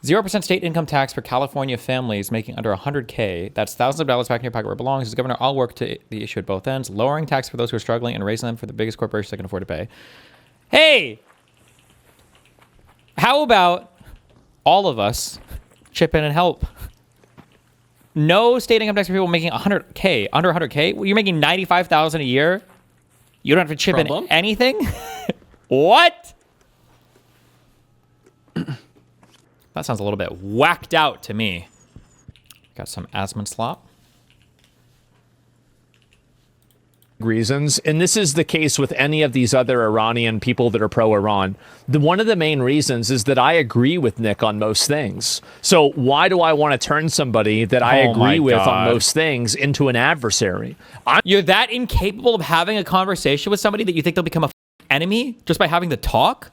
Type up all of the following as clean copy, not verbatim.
0% state income tax for California families making under 100K. That's thousands of dollars back in your pocket where it belongs. As governor, I'll work to the issue at both ends. Lowering tax for those who are struggling and raising them for the biggest corporations that can afford to pay. Hey! How about all of us chip in and help? No state income tax for people making 100K. Under 100K? You're making $95,000 a year? You don't have to chip in anything? What? That sounds a little bit whacked out to me. Got some Asmund slop. Reasons, and this is the case with any of these other Iranian people that are pro-Iran. One of the main reasons is that I agree with Nick on most things. So why do I want to turn somebody that I agree with on most things into an adversary? You're that incapable of having a conversation with somebody that you think they'll become a enemy just by having the talk?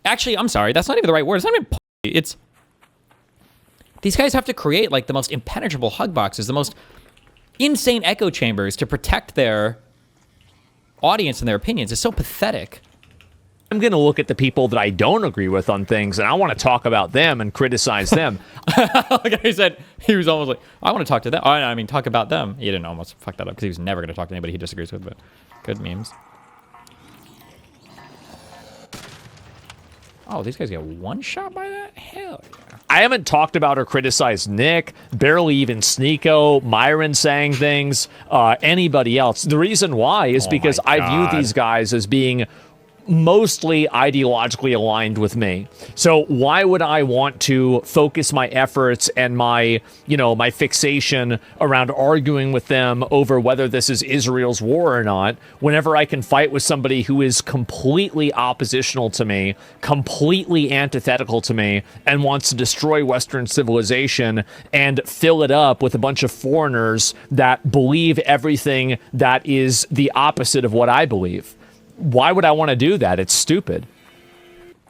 Actually, I'm sorry. That's not even the right word. It's not even it's... These guys have to create, like, the most impenetrable hug boxes, the most insane echo chambers to protect their audience and their opinions. It's so pathetic. I'm going to look at the people that I don't agree with on things, and I want to talk about them and criticize them. Like I said, he was almost like, I want to talk to them. I mean, talk about them. He didn't almost fuck that up because he was never going to talk to anybody he disagrees with, but good memes. Oh, these guys get one shot by that? Hell yeah. I haven't talked about or criticized Nick, barely even Sneeko, Myron saying things, anybody else. The reason why is because I view these guys as being mostly ideologically aligned with me. So why would I want to focus my efforts and my, my fixation around arguing with them over whether this is Israel's war or not, whenever I can fight with somebody who is completely oppositional to me, completely antithetical to me, and wants to destroy Western civilization and fill it up with a bunch of foreigners that believe everything that is the opposite of what I believe? Why would I want to do that? It's stupid.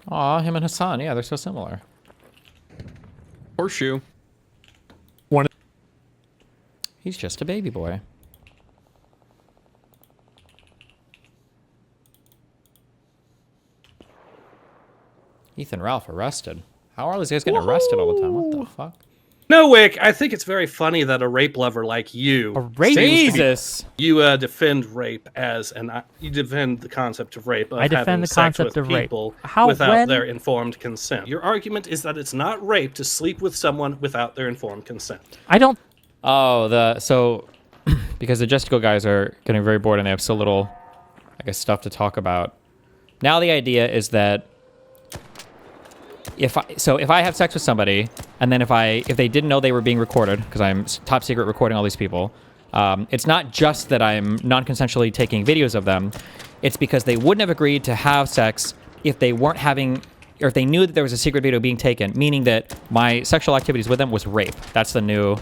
Aw, him and Hassan. Yeah, they're so similar. Horseshoe. He's just a baby boy. Ethan Ralph arrested. How are these guys getting arrested all the time? What the fuck? No, Wick, I think it's very funny that a rape lover like you... Jesus! You defend rape as... you defend the concept of rape. I defend the concept of rape. Without their informed consent. Your argument is that it's not rape to sleep with someone without their informed consent. I don't... Oh, so... because the Gesticle guys are getting very bored and they have so little, I guess, stuff to talk about. Now the idea is that if I have sex with somebody, and then if they didn't know they were being recorded, because I'm top secret recording all these people, it's not just that I'm non-consensually taking videos of them. It's because they wouldn't have agreed to have sex if they weren't having, or if they knew that there was a secret video being taken, meaning that my sexual activities with them was rape. That's the new...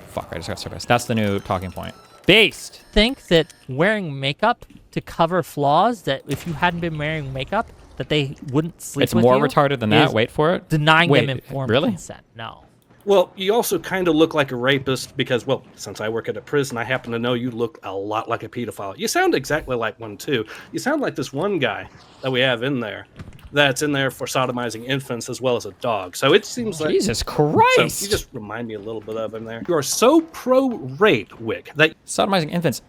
Fuck, I just got surfaced. That's the new talking point. Based! Think that wearing makeup to cover flaws, that if you hadn't been wearing makeup, that they wouldn't sleep with you. It's more retarded than that. Wait for it. Denying them informed consent. No. Well, you also kind of look like a rapist because, well, since I work at a prison, I happen to know you look a lot like a pedophile. You sound exactly like one, too. You sound like this one guy that we have in there that's in there for sodomizing infants as well as a dog. So it seems like... Jesus Christ! So you just remind me a little bit of him there. You are so pro-rape, Wick, that... Sodomizing infants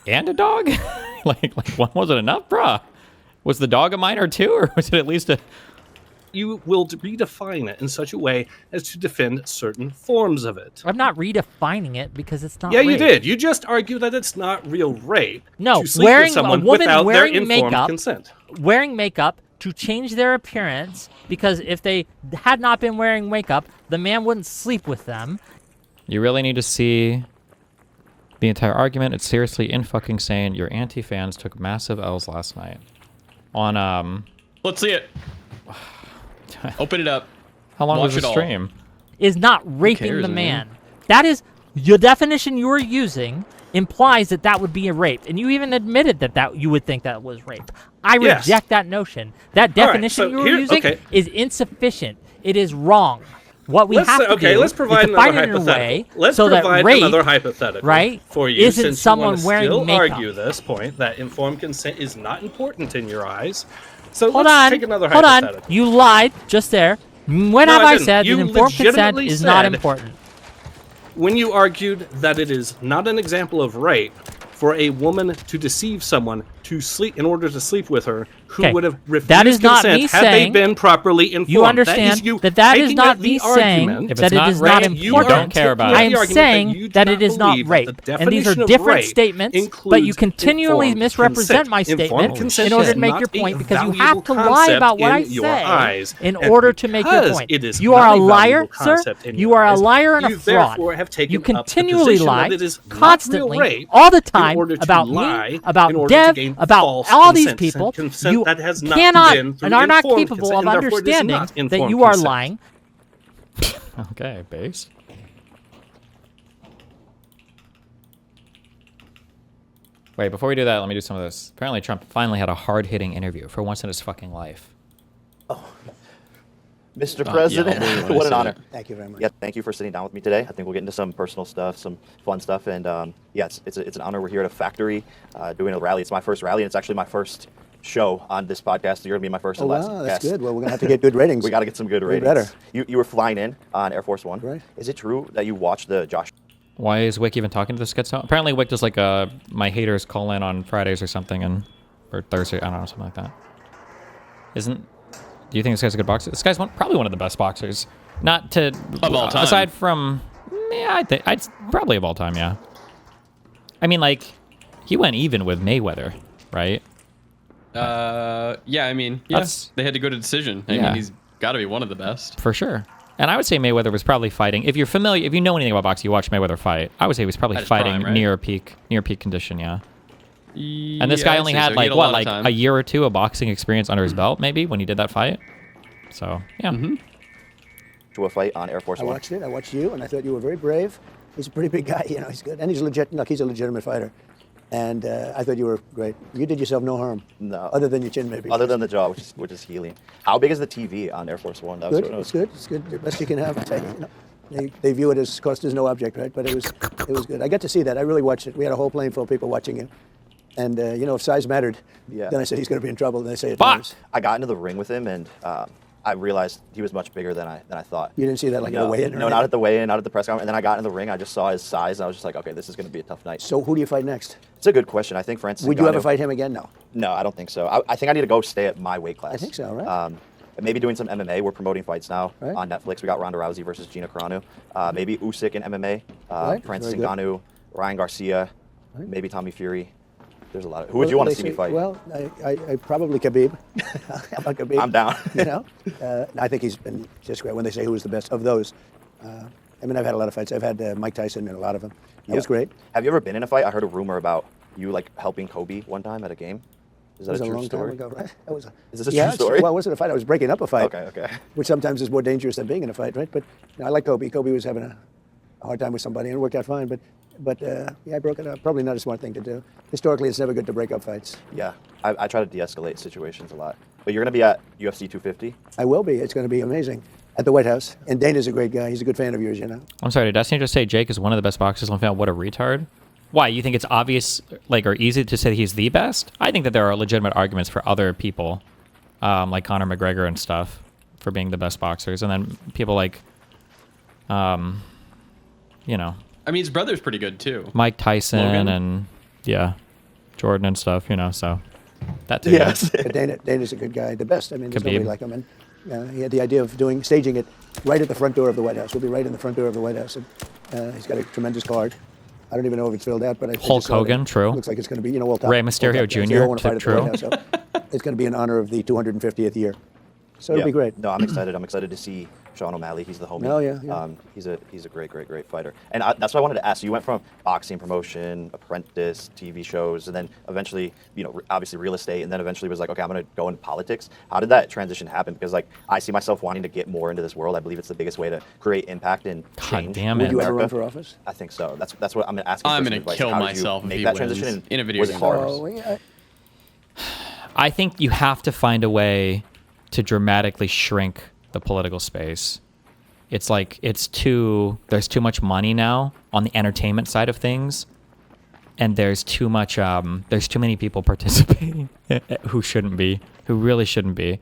and a dog? like one wasn't enough, bruh? Was the dog a minor too, or was it at least a... You will redefine it in such a way as to defend certain forms of it. I'm not redefining it because it's not rape. you did. You just argue that it's not real rape. No, to sleep with someone without their informed consent. Wearing makeup to change their appearance, because if they had not been wearing makeup, the man wouldn't sleep with them. You really need to see the entire argument. It's seriously fucking insane. Your anti-fans took massive L's last night. On Let's see it. Open it up. How long was the stream? Is not raping the man. That is your definition you are using implies that would be a rape, and you even admitted that you would think that was rape. I reject that notion. That definition you were using is insufficient. It is wrong. What we have to do let's provide is define it in a way so that rape, another hypothetical, right, for you, isn't since someone you wearing still makeup. argue this point that informed consent is not important in your eyes. So Hold let's on. take another Hold on. hypothetical. You lied just there. When have I I didn't. said You that informed consent legitimately is not said- important? When you argued that it is not an example of rape for a woman to deceive someone to sleep in order to sleep with her, who Okay. would have refused That is not consent me had they saying- been properly informed. You understand that is making not the me saying argument If that it's it not is not rape, important. you don't care about I it. am saying that it is not rape, and these are different statements. But you continually misrepresent my statement in order to make your point, because you have to lie about what I say in order to make your point. You are a liar, sir. You are a liar and a fraud. You continually lie constantly, all the time, about me, about Dev, about all these people. You cannot and are not capable of understanding that you are lying. Okay, base. Wait, before we do that, let me do some of this. Apparently, Trump finally had a hard-hitting interview for once in his fucking life. Mr. President, I'll believe it when I what an see honor. it. Thank you very much. Yeah, thank you for sitting down with me today. I think we'll get into some personal stuff, some fun stuff, and yeah, it's an honor. We're here at a factory doing a rally. It's my first rally, and it's actually my first show on this podcast. So you're gonna be my first and last Wow, that's guest. good. Well, we're gonna have to get good ratings. We got to get some good Way ratings. better. You were flying in on Air Force One. Right. Is it true that you watched the Josh? Why is Wick even talking to this kid? Apparently, Wick does like my haters call in on Fridays or something, or Thursday. I don't know, something like that. Do you think this guy's a good boxer? This guy's probably one of the best boxers. Not to Of all time. Aside from, yeah, I think I'd probably of all time. Yeah. I mean, like, he went even with Mayweather, right? Yeah, I mean, yes, they had to go to decision. I Yeah. mean, he's got to be one of the best. For sure. And I would say Mayweather was probably fighting. If you're familiar, if you know anything about boxing, you watch Mayweather fight. I would say he was probably At his fighting prime, right? near peak condition. Yeah. And this Yeah, guy I'd only say had so. He like a what, lot of like time. a year or two of boxing experience under his belt, maybe when he did that fight. So yeah. To a fight on Air Force I One? watched it. I watched you, and I thought you were very brave. He's a pretty big guy. You know, he's good, and he's legit. Look, he's a legitimate fighter. And I thought you were great. You did yourself no harm. No. Other than your chin, maybe. Other than the jaw, which is healing. How big is the TV on Air Force One? That was good. what I was- It's good. It's good. The best you can have. You know, they view it as cost is no object, right? But it was good. I got to see that. I really watched it. We had a whole plane full of people watching it. And you know, if size mattered, Yeah. then I said he's going to be in trouble. And they say it Fuck! matters. I got into the ring with him, and I realized he was much bigger than I thought. You didn't see that like at No, the weigh-in? or no, anything? not at the weigh-in, not at the press conference. And then I got in the ring. I just saw his size, and I was just like, okay, this is going to be a tough night. So who do you fight next? It's a good question. I think Francis. Would you ever Ngannou- fight him again? No. No, I don't think so. I think I need to go stay at my weight class. I think so, right? Maybe doing some MMA. We're promoting fights now Right. on Netflix. We got Ronda Rousey versus Gina Carano. Maybe Usyk in MMA. Right, Francis very good. Ngannou, Ryan Garcia, maybe Tommy Fury. There's a lot of. Who would you want to see me fight? Well, I probably Khabib. How about Khabib? I'm down. You know, I think he's been just great. When they say who was the best of those, I mean, I've had a lot of fights. I've had Mike Tyson and a lot of them. That was great. Have you ever been in a fight? I heard a rumor about you like helping Kobe one time at a game. Is that It was a a true long story? time ago, right? That was Is this a yeah, true story? Well, it wasn't a fight. I was breaking up a fight. Okay. Which sometimes is more dangerous than being in a fight, right? But you know, I like Kobe. Kobe was having a hard time with somebody, and it worked out fine. But yeah, I broke it up. Probably not a smart thing to do. Historically, it's never good to break up fights. Yeah, I try to de-escalate situations a lot. But you're going to be at UFC 250? I will be. It's going to be amazing at the White House. And Dana's a great guy. He's a good fan of yours, you know. I'm sorry, did Destiny just say Jake is one of the best boxers on film? What a retard. Why, you think it's obvious, like, or easy to say he's the best? I think that there are legitimate arguments for other people, like Conor McGregor and stuff, for being the best boxers. And then people like, you know, I mean, his brother's pretty good too. Mike Tyson Logan? and, yeah, Jordan and stuff, you know, so that too. Yes. But Dana's a good guy, the best. I mean, there's nobody Khabib. like him. And he had the idea of staging it right at the front door of the White House. We'll be right in the front door of the White House. And he's got a tremendous card. I don't even know if it's filled out, but I Hulk just saw it. Hogan, true. Looks like it's going to be, you know, well, Rey Mysterio Jr., true. So it's going to be in honor of the 250th year. So it'll be great. No, I'm excited. I'm excited to see Sean O'Malley. He's the homie. Oh, yeah. He's a great fighter. And that's why I wanted to ask you. You went from boxing promotion, apprentice, TV shows, and then eventually, you know, obviously real estate, and then eventually was like, okay, I'm going to go into politics. How did that transition happen? Because like I see myself wanting to get more into this world. I believe it's the biggest way to create impact and change. damn Would it. you ever America. run for office? I think so. That's what I'm going to ask you. I'm for some gonna advice. kill How did you myself if make he that wins transition in a video was it game. hard? Oh, yeah. I think you have to find a way to dramatically shrink the political space. It's like there's too much money now on the entertainment side of things and there's too many people participating who really shouldn't be.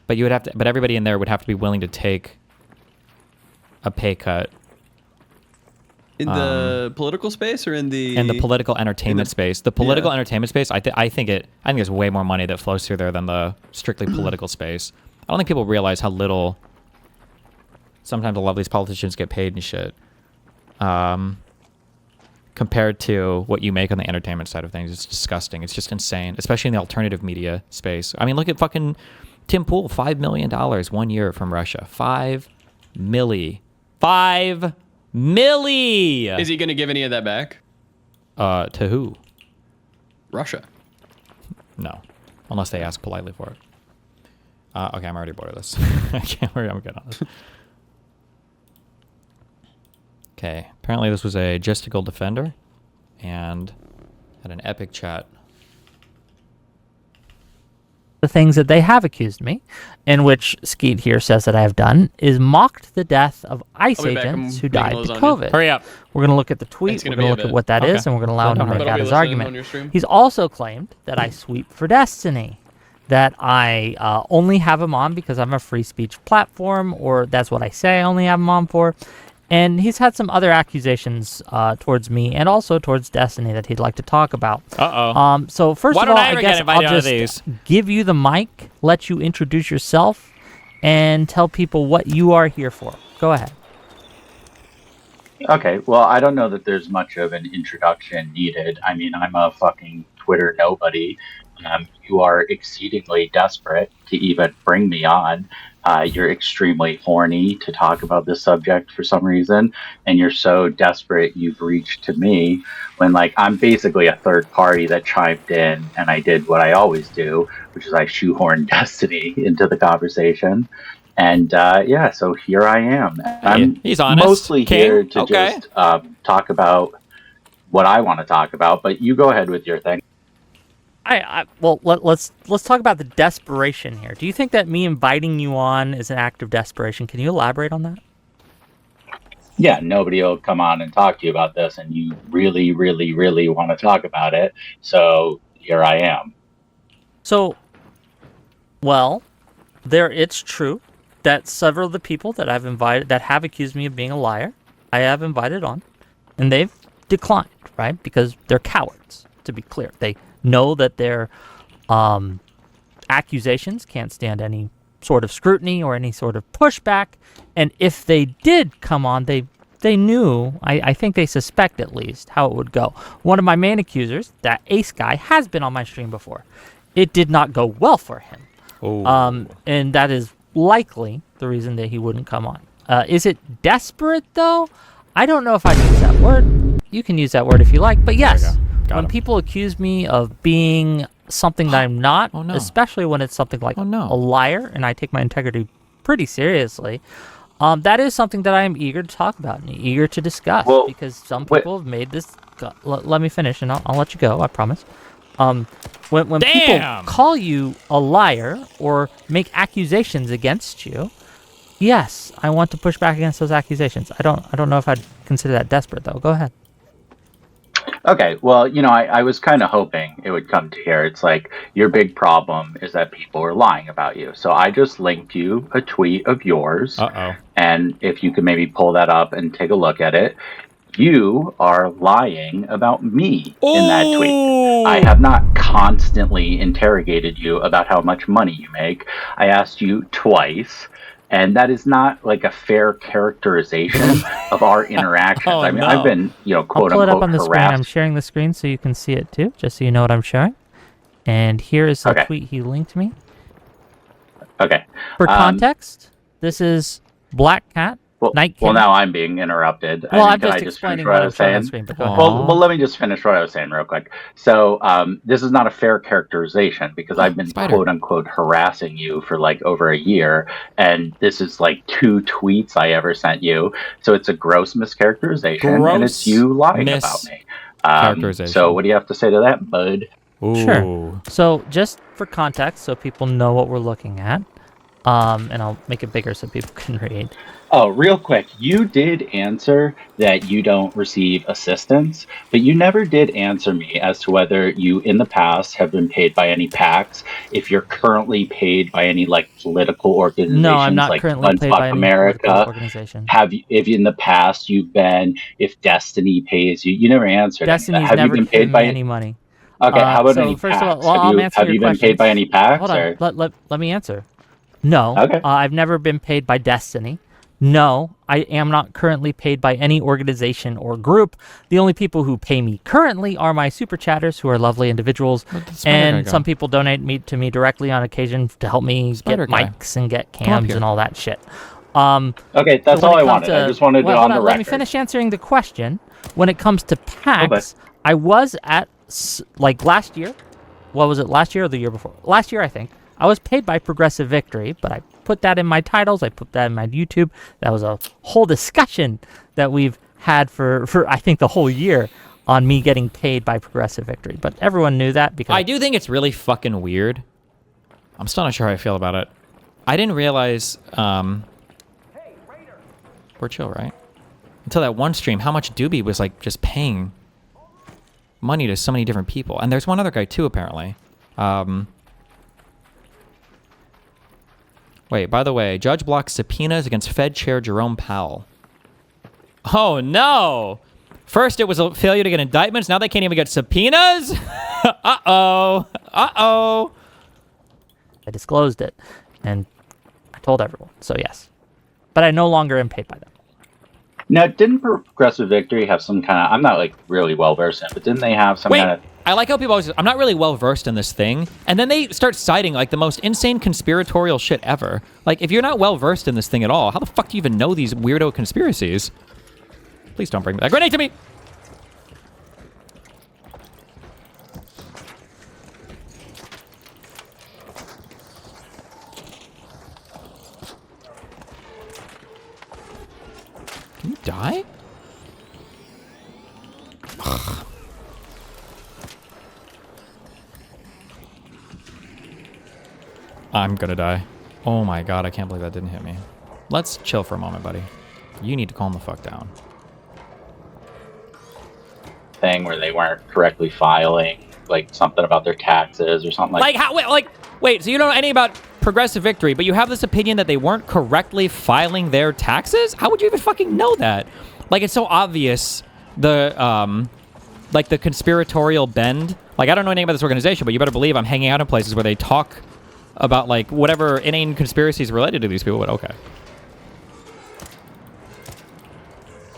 But everybody in there would have to be willing to take a pay cut. In the political space or in the political entertainment space. The political entertainment space, I think there's way more money that flows through there than the strictly political space. I don't think people realize how little sometimes a lot of these politicians get paid and shit. Compared to what you make on the entertainment side of things. It's disgusting. It's just insane, especially in the alternative media space. I mean, look at fucking Tim Pool, $5 million 1 year from Russia. $5 milli. Is he going to give any of that back? To who? Russia. No, unless they ask politely for it. Okay, I'm already bored of this. I'm good on this. Okay, apparently this was a gesticle defender and had an epic chat. The things that they have accused me, in which Skeet here says that I have done, is mocked the death of ICE agents who died to COVID. Hurry up. We're going to look at the tweet, we're going to look at what that is, and we're going to allow him to make out his argument. He's also claimed that I sweep for Destiny, that I only have him on because I'm a free speech platform, or that's what I say I only have him on for. And he's had some other accusations towards me and also towards Destiny that he'd like to talk about. So first of all, I guess I'll just give you the mic, let you introduce yourself, and tell people what you are here for. Go ahead. Okay, well, I don't know that there's much of an introduction needed. I mean, I'm a fucking Twitter nobody. You are exceedingly desperate to even bring me on. You're extremely horny to talk about this subject for some reason, and you're so desperate you've reached to me when, like, I'm basically a third party that chimed in, and I did what I always do, which is I shoehorn Destiny into the conversation. And so here I am. He's honest. Mostly here to just talk about what I want to talk about, but you go ahead with your thing. Let's talk about the desperation here. Do you think that me inviting you on is an act of desperation? Can you elaborate on that? Yeah, nobody will come on and talk to you about this, and you really, really, really want to talk about it. So here I am. So, it's true that several of the people that I've invited that have accused me of being a liar, I have invited on, and they've declined, right? Because they're cowards, to be clear. They know that their accusations can't stand any sort of scrutiny or any sort of pushback. And if they did come on, they knew, I think they suspect at least, how it would go. One of my main accusers, that Ace guy, has been on my stream before. It did not go well for him. And that is likely the reason that he wouldn't come on. Is it desperate, though? I don't know if I'd use that word. You can use that word if you like. But yes, when people accuse me of being something that I'm not, especially when it's something like a liar, and I take my integrity pretty seriously, that is something that I am eager to talk about and eager to discuss, because some people have made this... Let me finish, and I'll let you go, I promise. When people call you a liar or make accusations against you, yes, I want to push back against those accusations. I don't know if I'd consider that desperate, though. Go ahead. Okay, well, I was kind of hoping it would come to here. It's like, your big problem is that people are lying about you. So I just linked you a tweet of yours. And if you could maybe pull that up and take a look at it, you are lying about me in that tweet. I have not constantly interrogated you about how much money you make. I asked you twice. And that is not like a fair characterization of our interactions. I've been, quote I'll pull it up unquote on the screen. I'm sharing the screen so you can see it too, just so you know what I'm showing. And here is the tweet he linked me. Okay. For context, this is Black Cat. Well, now I'm being interrupted. Well, I'm just explaining what I'm showing on the screen. But well, let me just finish what I was saying real quick. So this is not a fair characterization because I've been quote unquote harassing you for like over a year, and this is like 2 tweets I ever sent you. So it's a gross mischaracterization, and it's you lying about me. So what do you have to say to that, bud? Sure. So just for context, so people know what we're looking at. And I'll make it bigger so people can read. Oh, real quick, you did answer that you don't receive assistance, but you never did answer me as to whether you in the past have been paid by any PACs, if you're currently paid by any like political organizations No, I'm not like currently Funds paid Fuck by any America. political organization. If in the past you've been, if Destiny pays you, you never answered. Destiny's have never you been given paid by me any money. Okay, how about so any first PACs? of all, I'm answering have you your been paid by any PACs? Hold on, Or? let me answer. No, Okay. I've never been paid by Destiny. No, I am not currently paid by any organization or group. The only people who pay me currently are my super chatters, who are lovely individuals, and some people donate to me directly on occasion to help me get mics and get cams and all that shit. Okay, that's all I wanted. I just wanted to on the record. Let me finish answering the question. When it comes to PACs, I was at like last year. What was it? Last year or the year before? Last year, I think. I was paid by Progressive Victory, but I put that in my titles. I put that in my YouTube. That was a whole discussion that we've had for I think the whole year on me getting paid by Progressive Victory. But everyone knew that because I do think it's really fucking weird. I'm still not sure how I feel about it. I didn't realize we're chill, right? Until that one stream, how much Doobie was like just paying money to so many different people. And there's one other guy too, apparently. Wait, by the way, judge blocks subpoenas against Fed Chair Jerome Powell. Oh, no. First, it was a failure to get indictments. Now they can't even get subpoenas? Uh-oh. Uh-oh. I disclosed it, and I told everyone. So, yes. But I no longer am paid by them. Now, didn't Progressive Victory have some kind of... I'm not, like, really well-versed in it, but didn't they have some kind of... I like how people always... I'm not really well-versed in this thing. And then they start citing, like, the most insane conspiratorial shit ever. Like, if you're not well-versed in this thing at all, how the fuck do you even know these weirdo conspiracies? Please don't bring that grenade to me! Can you die? Ugh. I'm gonna die. Oh my god, I can't believe that didn't hit me. Let's chill for a moment, buddy. You need to calm the fuck down. Thing where they weren't correctly filing, like, something about their taxes or something like how, wait, so you don't know anything about Progressive Victory, but you have this opinion that they weren't correctly filing their taxes? How would you even fucking know that? Like, it's so obvious, the conspiratorial bend. Like, I don't know anything about this organization, but you better believe I'm hanging out in places where they talk about, like, whatever inane conspiracies related to these people, but okay.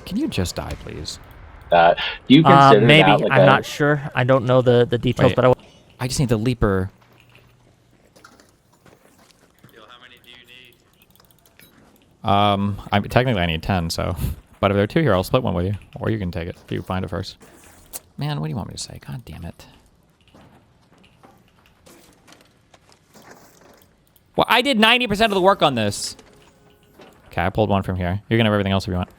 Can you just die, please? that. Do you consider maybe, that like I'm not sure. I don't know the details, Wait, but I just need the leaper. Yo, how many do you need? Technically I need 10, so. But if there are 2 here, I'll split one with you. Or you can take it if you find it first. Man, what do you want me to say? God damn it. Well, I did 90% of the work on this. Okay, I pulled one from here. You can have everything else if you want.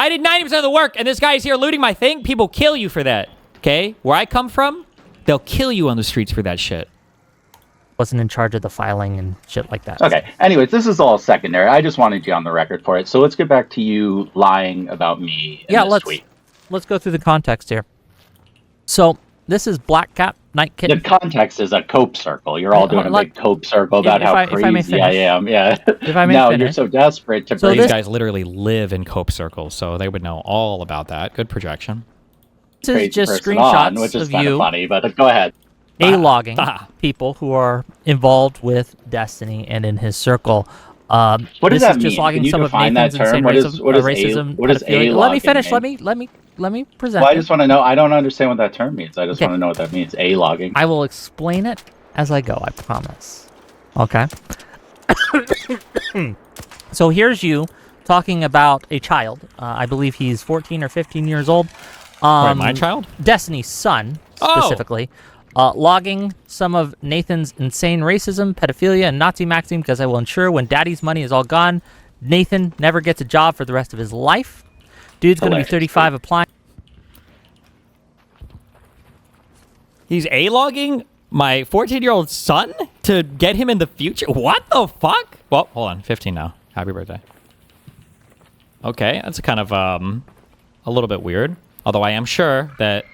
I did 90% of the work, and this guy's here looting my thing. People kill you for that, okay? Where I come from, they'll kill you on the streets for that shit. wasn't in charge of the filing and shit like that. Okay. Anyways, this is all secondary. I just wanted you on the record for it. So let's get back to you lying about me in this tweet. Let's go through the context here. So this is Black Cat Night Kitten. The context is a cope circle. You're all doing a big cope circle about how crazy I am. Yeah. If I may no, finish. you're so desperate to So bring... these guys literally live in cope circles, so they would know all about that. Good projection. This is just screenshots which is of kind you of funny, but go ahead. A-logging people who are involved with Destiny and in his circle. What does this that is just mean? logging Can you some of define Nathan's that term? insane What is racism. what is pedophilia. A-logging Let me finish. mean? Let me present. Well, I it. just want to know. I don't understand what that term means. I just Okay. want to know what that means. A-logging. I will explain it as I go. I promise. Okay. So here's you talking about a child. I believe he's 14 or 15 years old. Wait, my child? Destiny's son, specifically. Logging some of Nathan's insane racism, pedophilia, and Nazi maxim because I will ensure when daddy's money is all gone, Nathan never gets a job for the rest of his life. Dude's going to be 35 applying. He's A-logging my 14-year-old son to get him in the future? What the fuck? Well, hold on. 15 now. Happy birthday. Okay, that's kind of a little bit weird. Although I am sure that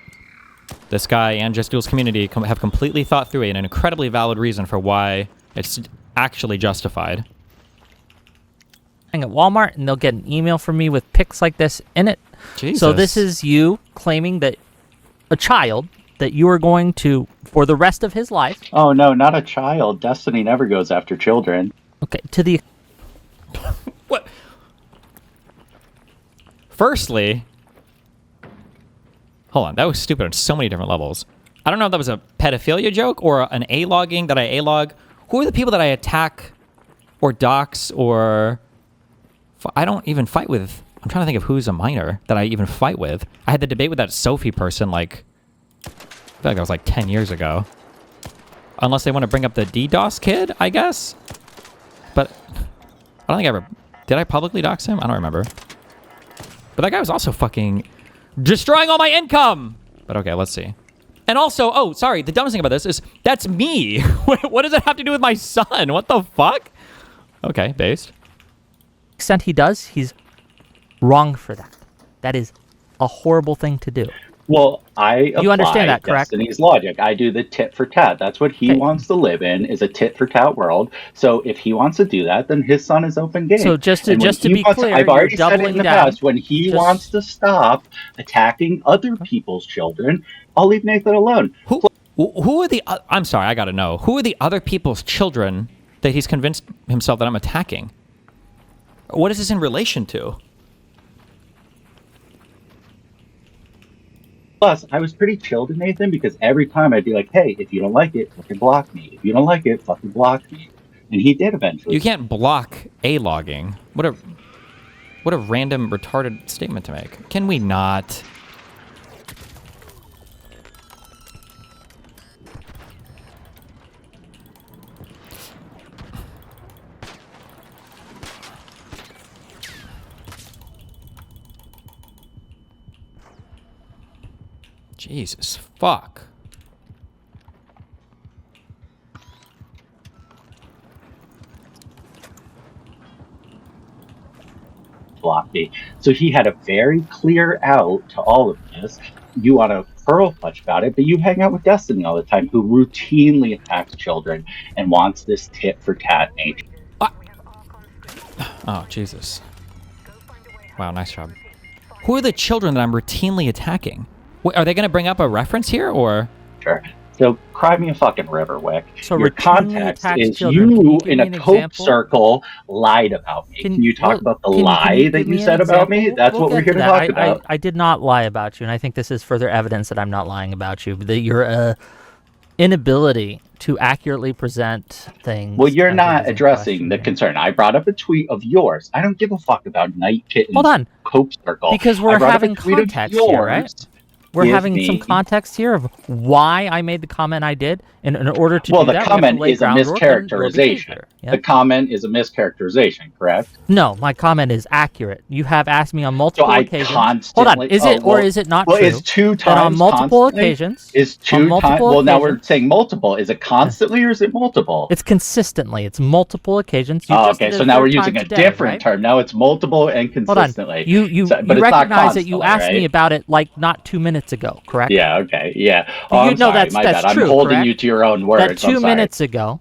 this guy and Just Duel's community have completely thought through it and an incredibly valid reason for why it's actually justified. At Walmart, and they'll get an email from me with pics like this in it. Jesus. So this is you claiming that a child that you are going to, for the rest of his life. Oh no, not a child. Destiny never goes after children. Okay, to the... What? Firstly, hold on, that was stupid on so many different levels. I don't know if that was a pedophilia joke or an A-logging that I A-log. Who are the people that I attack or dox or... I don't even fight with... I'm trying to think of who's a minor that I even fight with. I had the debate with that Sophie person, like... I feel like that was like 10 years ago. Unless they want to bring up the DDoS kid, I guess? But I don't think I ever... Did I publicly dox him? I don't remember. But that guy was also fucking destroying all my income! But okay, let's see. And also, oh, sorry, the dumbest thing about this is that's me. What does it have to do with my son? What the fuck? Okay, based. extent he does, he's wrong for that. That is a horrible thing to do. Well, I apply you understand that, correct? Destiny's logic. I do the tit for tat. That's what he wants to live in, is a tit for tat world. So if he wants to do that, then his son is open game. So just to be clear, I've already said it in the down. past, when he wants to stop attacking other people's children, I'll leave Nathan alone. Who are the... I'm sorry, I gotta know. Who are the other people's children that he's convinced himself that I'm attacking? What is this in relation to? Plus, I was pretty chill to Nathan because every time I'd be like, hey, if you don't like it, fucking block me. If you don't like it, fucking block me. And he did eventually. You can't block A-logging. What a random, retarded statement to make. Can we not? Jesus, fuck. Block me. So he had a very clear out to all of this. You want to pearl clutch about it, but you hang out with Destiny all the time, who routinely attacks children and wants this tit for tat nature. Oh, Jesus. Wow, nice job. Who are the children that I'm routinely attacking? Wait, are they going to bring up a reference here, or? Sure. So, cry me a fucking river, Wick. So your context is you in a Coke circle lied about me. Can you talk about the lie that you said about me? That's what we're here to talk about. I did not lie about you, and I think this is further evidence that I'm not lying about you. That your inability to accurately present things. Well, you're not addressing the concern. I brought up a tweet of yours. I don't give a fuck about Night Kitten's Hold on. Coke circle. Because we're having context here, right? We're having some context here of why I made the comment I did, and in order to do that, the comment is a mischaracterization. Yeah? The comment is a mischaracterization, correct? No, my comment is accurate. You have asked me on multiple occasions. Hold on, is it or is it not true? Well, it's 2 times. On multiple occasions. Is 2 times. Well, now we're saying multiple. Is it constantly or is it multiple? It's consistently. It's multiple occasions. Okay, so now we're using a different term. Now it's multiple and consistently. Hold on. You recognize that you asked me about it like not 2 minutes ago, correct? Yeah, okay, yeah. Oh, I'm sorry, my bad. I'm holding you to your own words. That 2 minutes ago,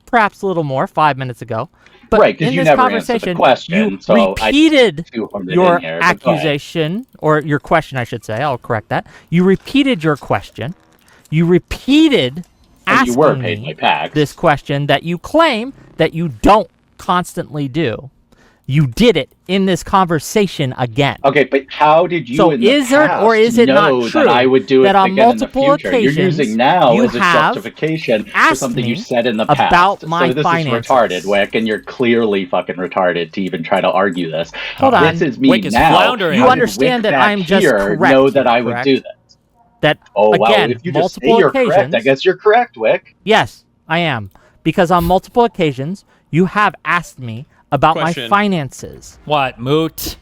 perhaps a little more, 5 minutes ago. But right, because you never answered the question. You repeated your accusation, or your question, I should say. I'll correct that. You repeated your question. You repeated asking me this question that you claim that you don't constantly do. You did it in this conversation again. Okay, but how did you? So is it or is it not true that I would do it that on again multiple in the future? occasions You're using now as a justification for something you said in the past. About my this finances. Is retarded, Wick, and you're clearly fucking retarded to even try to argue this. Hold on, this is me Wick is now. floundering. You understand that I'm just correct. Know that I would do this. That again, if you multiple just say you're occasions. Correct, I guess you're correct, Wick. Yes, I am, because on multiple occasions you have asked me about my finances. What, Moot?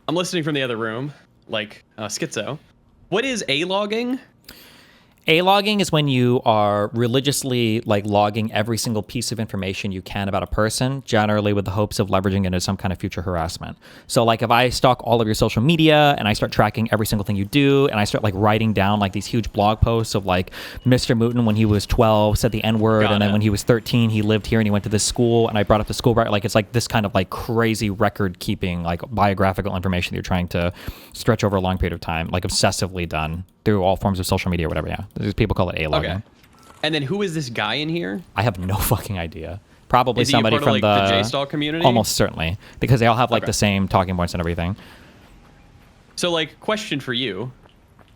I'm listening from the other room, like Schizo. What is A-logging? A-logging is when you are religiously like logging every single piece of information you can about a person, generally with the hopes of leveraging it into some kind of future harassment. So like if I stalk all of your social media and I start tracking every single thing you do, and I start like writing down like these huge blog posts of like Mr. Mooten when he was 12 said the N-word, and then when he was 13 he lived here and he went to this school, and I brought up the school, like it's like this kind of like crazy record keeping, like biographical information that you're trying to stretch over a long period of time, like obsessively done through all forms of social media or whatever. Yeah, people call it A-logging. Okay. And then who is this guy in here? I have no fucking idea. Probably is he somebody a part from of, like, the JSTAL community? Almost certainly, because they all have like the same talking points and everything. So, like, question for you: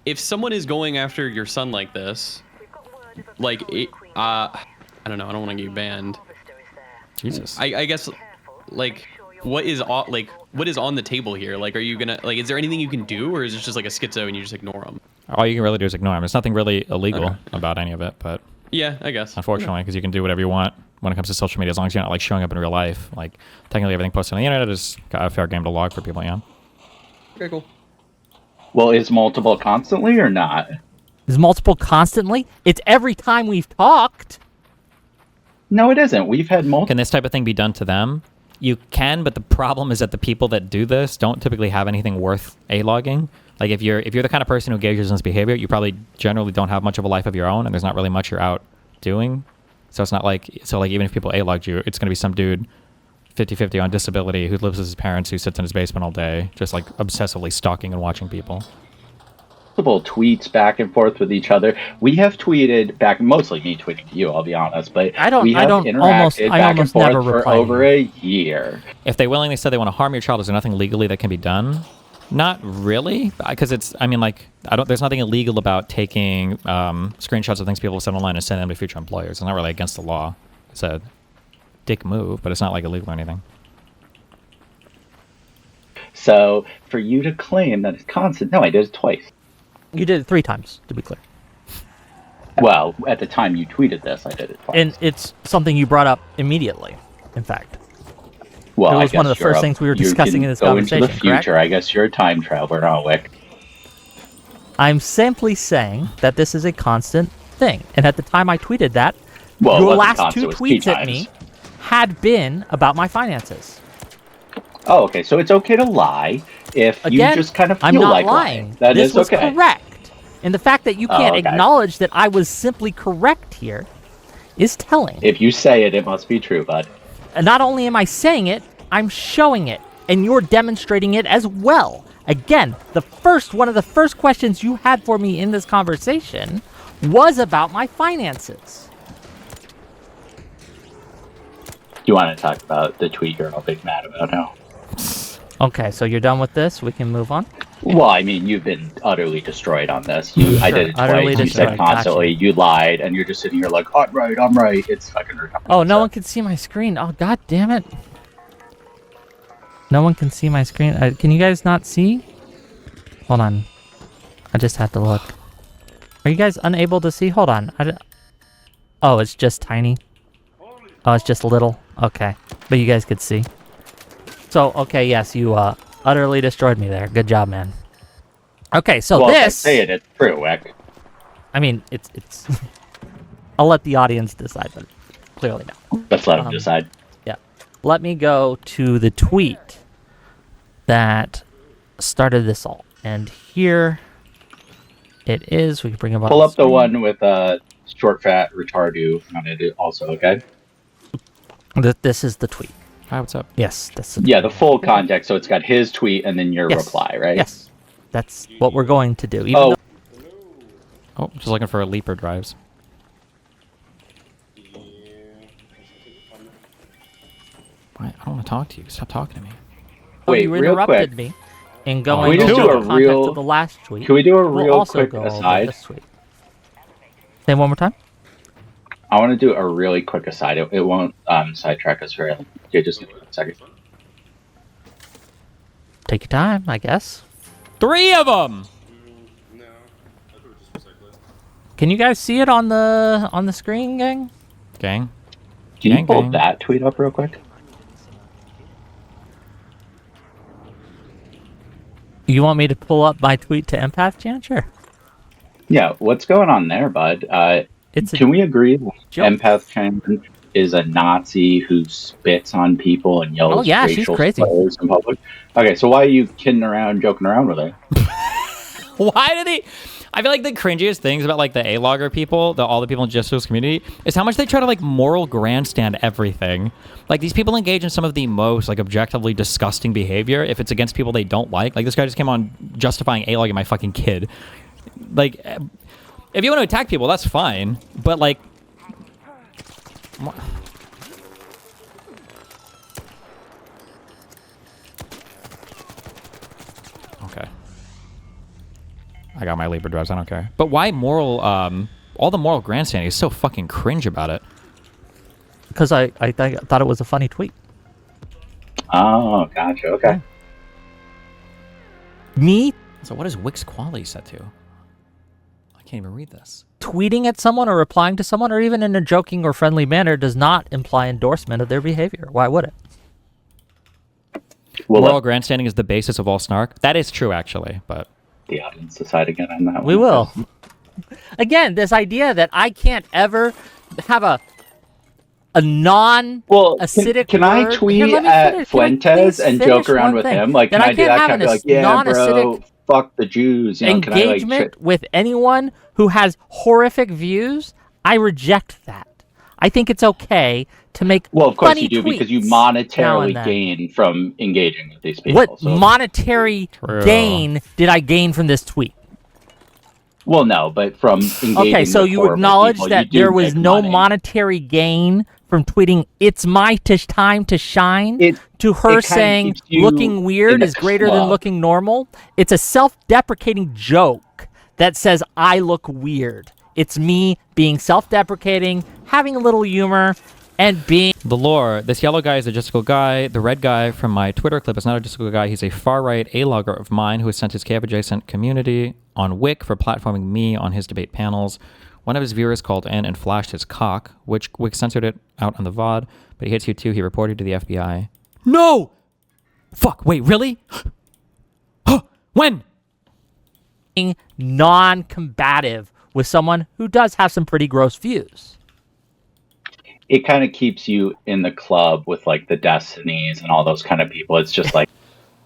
if someone is going after your son like this, like, I don't know, I don't want to get you banned. Jesus. I guess, like, what is on the table here? Like, are you gonna, like, is there anything you can do, or is it just like a schizo and you just ignore them? All you can really do is ignore them. There's nothing really illegal about any of it, but yeah, I guess. Unfortunately, because you can do whatever you want when it comes to social media, as long as you're not like showing up in real life. Like technically, everything posted on the internet is got a fair game to log for people. Yeah. Okay, cool. Well, is multiple constantly or not? Is multiple constantly? It's every time we've talked. No, it isn't. We've had multiple. Can this type of thing be done to them? You can, but the problem is that the people that do this don't typically have anything worth A-logging. Like if you're the kind of person who engages in this behavior, you probably generally don't have much of a life of your own, and there's not really much you're out doing. So it's not like even if people A-logged you, it's going to be some dude 50-50 on disability who lives with his parents, who sits in his basement all day, just like obsessively stalking and watching people. Multiple tweets back and forth with each other. We have tweeted back, mostly me tweeting to you, I'll be honest, but we have interacted back and forth for over a year. If they willingly said they want to harm your child, is there nothing legally that can be done? Not really, because there's nothing illegal about taking screenshots of things people have said online and sending them to future employers. It's not really against the law. It's a dick move, but it's not like illegal or anything. So for you to claim that it's constant, no, I did it twice. You did it 3 times, to be clear. Well, at the time you tweeted this, I did it twice. And it's something you brought up immediately, in fact. Well, it was one of the first things we were discussing in this conversation, into the future. Correct? I guess you're a time traveler, huh, Wick? I'm simply saying that this is a constant thing. And at the time I tweeted that, your last 2 tweets at me had been about my finances. Oh, okay. So it's okay to lie if you just kind of feel I'm not like lying. That this is was okay. correct. And the fact that you can't acknowledge that I was simply correct here is telling. If you say it, it must be true, bud. And not only am I saying it, I'm showing it. And you're demonstrating it as well. Again, one of the first questions you had for me in this conversation was about my finances. You want to talk about the tweet you're all big mad about now? Okay, so you're done with this? We can move on? Well, I mean, you've been utterly destroyed on this. I did it twice. You said constantly, you lied, and you're just sitting here like, I'm right. It's fucking retarded. Oh, no one can see my screen. Oh, god damn it. No one can see my screen. Can you guys not see? Hold on. I just have to look. Are you guys unable to see? Hold on. Oh, it's just tiny. Oh, it's just little. Okay. But you guys could see. So, okay, yes, you utterly destroyed me there. Good job, man. Okay, so well, this... Well, say it. It's true, Wick. I mean, it's... I'll let the audience decide, but clearly no. Let's let them decide. Yeah. Let me go to the tweet that started this all. And here it is. We can bring up... Pull up the one with short, fat, retardo on it also, okay? This is the tweet. Hi, what's up? Yes, that's the full context. So it's got his tweet and then your reply, right? Yes, that's what we're going to do. Oh, just looking for leaper drives. I don't want to talk to you. Stop talking to me. Wait, you real interrupted quick. me in going Can we just over do the a context real? of the last tweet. Can we do a real also quick go over aside? this tweet. Say one more time. I want to do a really quick aside. It won't sidetrack us very long. Okay, just give me a second. Take your time, I guess. 3 of them. Can you guys see it on the screen, gang? Gang. Can you pull that tweet up real quick? You want me to pull up my tweet to Empath Chan? Sure. Yeah, what's going on there, bud? Can we agree that Empath Chen is a Nazi who spits on people and yells racial slurs in public? Okay, so why are you kidding around, joking around with her? Why did he? I feel like the cringiest things about like the A-logger people, all the people in Justice community, is how much they try to like moral grandstand everything. Like these people engage in some of the most like objectively disgusting behavior if it's against people they don't like. Like this guy just came on justifying A-logging my fucking kid. Like, if you want to attack people, that's fine. But like, okay. I got my Libra drives, I don't care. But why moral, all the moral grandstanding is so fucking cringe about it? Because I thought it was a funny tweet. Oh, gotcha, okay. Me? So what is Wix quality set to? I can't even read this. Tweeting at someone or replying to someone or even in a joking or friendly manner does not imply endorsement of their behavior. Why would it? Well, moral grandstanding is the basis of all snark. That is true, actually, but... The audience decide again on that one. We will. Again, this idea that I can't ever have a non-acidic can I tweet at Fuentes and joke around with him? Like, can I do that? Can I be like, yeah, bro, fuck the Jews. You know, engagement with anyone who has horrific views? I reject that. I think it's okay to make Well, of course funny you do, tweets because you monetarily gain from engaging with these people. What monetary gain did I gain from this tweet? Well, no, but from engaging Okay, so with you acknowledge people, that you there was no money. monetary gain from tweeting, it's my time to shine, to her saying looking weird is greater than looking normal. It's a self-deprecating joke that says I look weird. It's me being self-deprecating, having a little humor, and being... The lore. This yellow guy is a justical guy. The red guy from my Twitter clip is not a justical guy. He's a far-right A-logger of mine who has sent his KF-adjacent community on Wick for platforming me on his debate panels. One of his viewers called in and flashed his cock, which Wick censored it out on the VOD, but he hates you too. He reported to the FBI. No! Fuck, wait, really? When? Non-combative with someone who does have some pretty gross views. It kind of keeps you in the club with like the Destinies and all those kind of people. It's just like...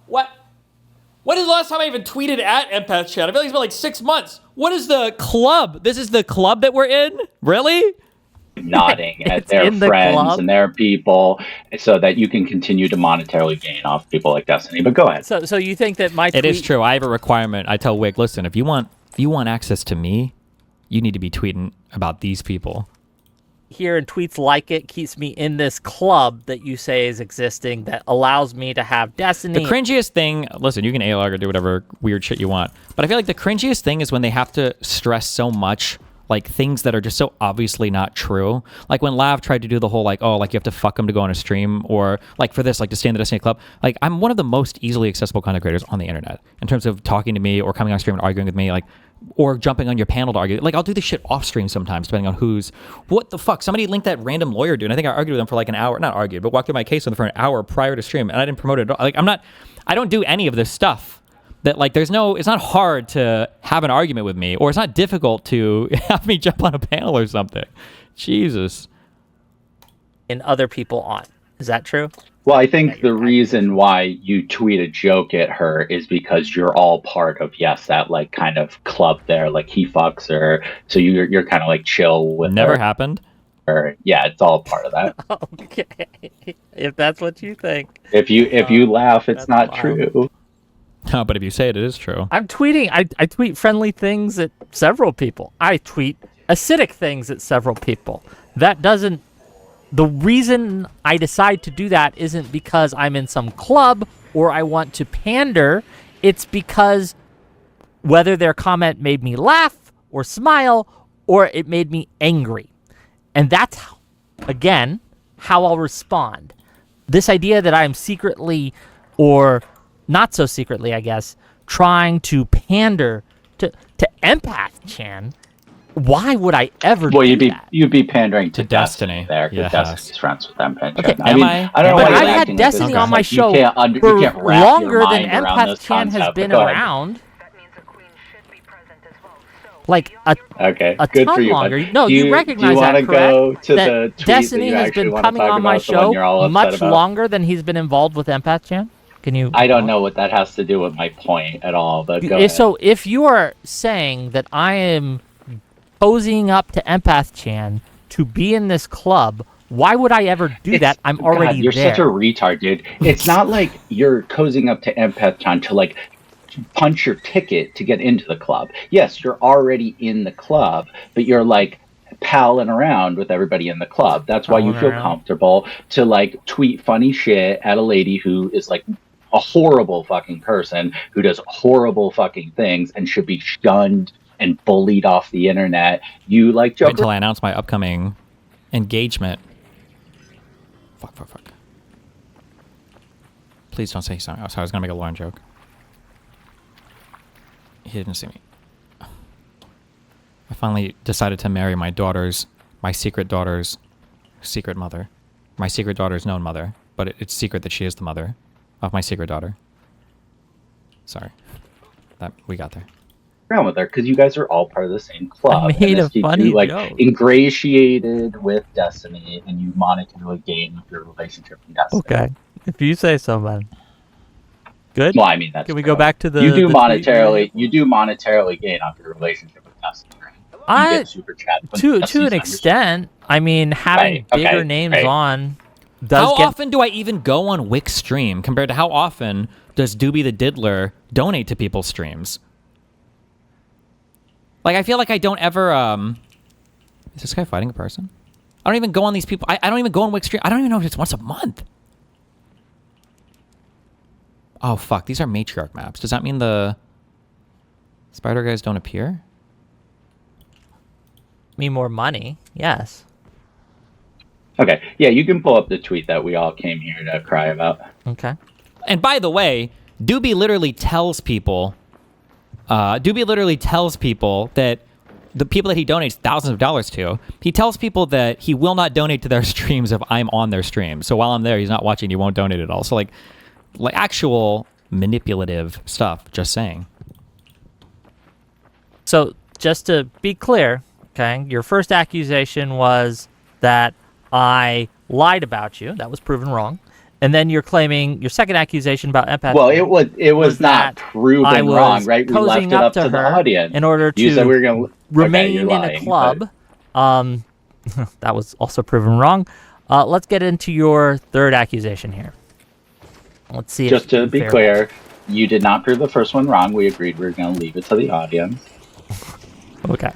What? When is the last time I even tweeted at Empath Chat? I feel like it's been like 6 months. What is the club? This is the club that we're in? Really? Nodding at their friends and their people so that you can continue to monetarily gain off people like Destiny. But go ahead. So you think that my tweet... It is true. I have a requirement. I tell Wick, listen, if you want access to me, you need to be tweeting about these people. Here and tweets like it keeps me in this club that you say is existing that allows me to have Destiny. The cringiest thing, listen, you can A-log or do whatever weird shit you want, but I feel like the cringiest thing is when they have to stress so much like things that are just so obviously not true. Like when Lav tried to do the whole like, oh, like you have to fuck him to go on a stream, or like for this, like to stay in the Destiny Club. Like I'm one of the most easily accessible content creators on the internet in terms of talking to me or coming on stream and arguing with me, like, or jumping on your panel to argue. Like I'll do this shit off stream sometimes, depending on what the fuck. Somebody linked that random lawyer dude, and I think I argued with him for like an hour, not argued, but walked through my case with him for an hour prior to stream, and I didn't promote it at all. Like I don't do any of this stuff. That like it's not hard to have an argument with me, or it's not difficult to have me jump on a panel or something. Jesus. And other people on. Is that true? Well, I think the reason why you tweet a joke at her is because you're all part of, that like kind of club there, like he fucks her. So you're kind of like chill with Never her. happened. Or, yeah, it's all part of that. Okay. If that's what you think. If you laugh, it's not true. Oh, but if you say it is true. I'm tweeting. I tweet friendly things at several people. I tweet acidic things at several people. That doesn't... The reason I decide to do that isn't because I'm in some club or I want to pander. It's because whether their comment made me laugh or smile or it made me angry. And that's, again, how I'll respond. This idea that I'm secretly, or not so secretly, I guess, trying to pander to Empath Chan. Why would I ever do that? You'd be pandering to Destiny there, because Destiny's friends with Empath Chan. Okay, I don't know why I've had Destiny on my show for longer than Empath Chan has been around. like a good ton for you. longer. No, you recognize that, correct? Go to that the tweet Destiny that has been coming on my show much longer than he's been involved with Empath Chan. Can you? I don't know what that has to do with my point at all, but go ahead. So if you are saying that I am cozying up to Empath Chan to be in this club, why would I ever do that? I'm already you're there. Such a retard, dude. It's not like you're cozying up to Empath Chan to like punch your ticket to get into the club. Yes, you're already in the club, but you're like palling around with everybody in the club. That's why you feel comfortable to like tweet funny shit at a lady who is like a horrible fucking person who does horrible fucking things and should be shunned and bullied off the internet. You like joke until I announce my upcoming engagement. Fuck. Please don't say something. I was gonna make a Lauren joke. He didn't see me. I finally decided to marry my secret daughter's secret mother. My secret daughter's known mother, but it's secret that she is the mother of my secret daughter. Sorry. That we got there. Around with her because you guys are all part of the same club. I made a funny joke. Ingratiated with Destiny, and you monetarily gain your relationship from Destiny. Okay, if you say so, man. Good. Well, I mean that's. Can we go back to the? You do monetarily gain off your relationship with Destiny. Right? You get super chat to an extent. I mean, having bigger names on. How often do I even go on Wix stream compared to how often does Doobie the Diddler donate to people's streams? Like, I feel like I don't ever, is this guy fighting a person? I don't even go on these people. I don't even go on Wix stream. I don't even know if it's once a month. Oh, fuck. These are matriarch maps. Does that mean the spider guys don't appear? Mean more money. Yes. Okay. Yeah, you can pull up the tweet that we all came here to cry about. Okay. And by the way, Doobie literally tells people that the people that he donates thousands of dollars to, he tells people that he will not donate to their streams if I'm on their stream. So while I'm there, he's not watching, he won't donate at all. So like actual manipulative stuff, just saying. So just to be clear, okay, your first accusation was that I lied about you. That was proven wrong. And then you're claiming your second accusation about Empath. Well, it was not proven wrong, right? We left it up to the audience. In order to you said we were going to remain in a club. That was also proven wrong. Let's get into your third accusation here. Let's see. Just to be clear, you did not prove the first one wrong. We agreed we were going to leave it to the audience. Okay.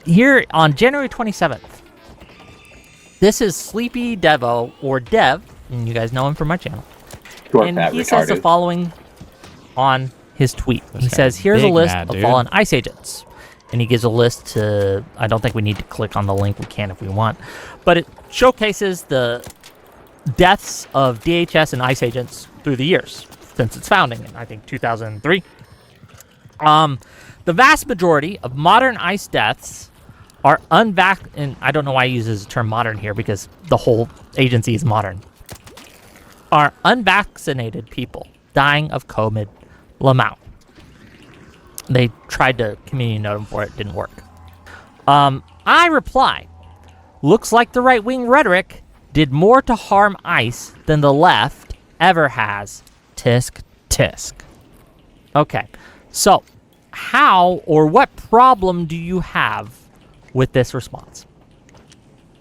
Here on January 27th. This is Sleepy Devo, or Dev, and you guys know him from my channel. And he says the following on his tweet. He says, here's a list of fallen ICE agents. And he gives a list to, I don't think we need to click on the link. We can if we want. But it showcases the deaths of DHS and ICE agents through the years since its founding in, I think, 2003. The vast majority of modern ICE deaths are unvaccinated, and I don't know why he uses the term modern here because the whole agency is modern, are unvaccinated people dying of COVID Lamau. They tried to community note him for it, didn't work. I reply, looks like the right-wing rhetoric did more to harm ICE than the left ever has. Tisk, tisk. Okay, so how or what problem do you have with this response?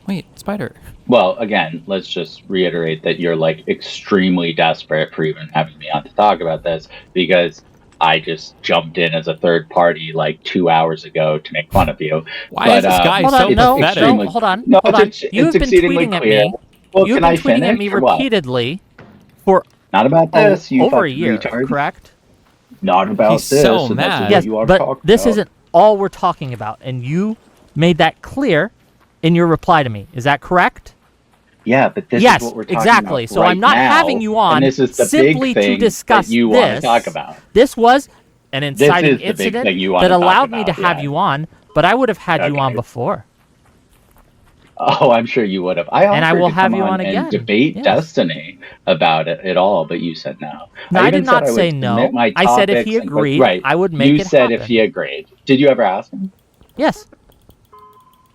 Wait, Spider. Well, again, let's just reiterate that you're like extremely desperate for even having me on to talk about this because I just jumped in as a third party like 2 hours ago to make fun of you. Why is this guy so pathetic? Hold on. You've been tweeting at me. Well, you've been tweeting at me repeatedly for not about this. You over a year, correct? Not about He's this. so mad. Yes, but this isn't all we're talking about, and you made that clear in your reply to me. Is that correct? Yeah, but this is what we're talking exactly. about So I'm not having you on this is the simply big thing to discuss that you want to talk about. This was an inciting incident that allowed me to have yeah. you on, but I would have had you on before. Oh, I'm sure you would have. I And I offered will to have come you on and again. debate Yes. Destiny about it at all, but you said no. No, I even did not said I say would no. submit my I said if topics he and- agreed, right. I would make you it said happen. if he agreed. Did you ever ask him? Yes.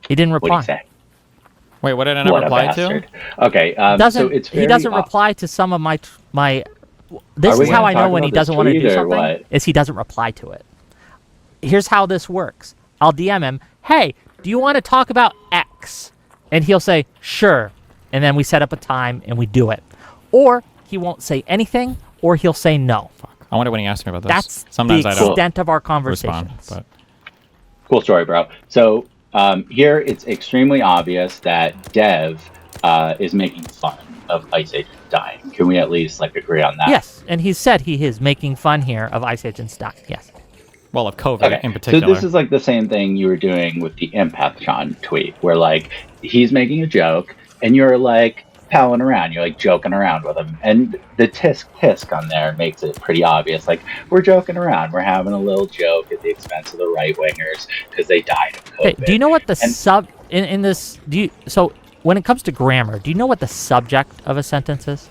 He didn't What did reply. he say? Wait, what did I not What a reply to? bastard. Okay, Doesn't so it's he very doesn't reply to some of my This Are we is how gonna I know talk when about he this doesn't want to tweet do or something. what? Is he doesn't reply to it. Here's how this works. I'll DM him, hey, do you want to talk about X? And he'll say, sure. And then we set up a time and we do it. Or he won't say anything, or he'll say no. I wonder when he asked me about this. That's Sometimes the I don't extent of our respond. conversations. But Cool story, bro. So here it's extremely obvious that Dev is making fun of Ice Agent dying. Can we at least agree on that? Yes, and he said he is making fun here of Ice Agent's dying. Yes. well, of COVID Okay. in particular. So this is the same thing you were doing with the Empath John tweet, where he's making a joke and you're palling around, you're joking around with him, and the tisk on there makes it pretty obvious. We're joking around, we're having a little joke at the expense of the right wingers because they died of COVID. Okay, do you know what the in this? So when it comes to grammar, do you know what the subject of a sentence is?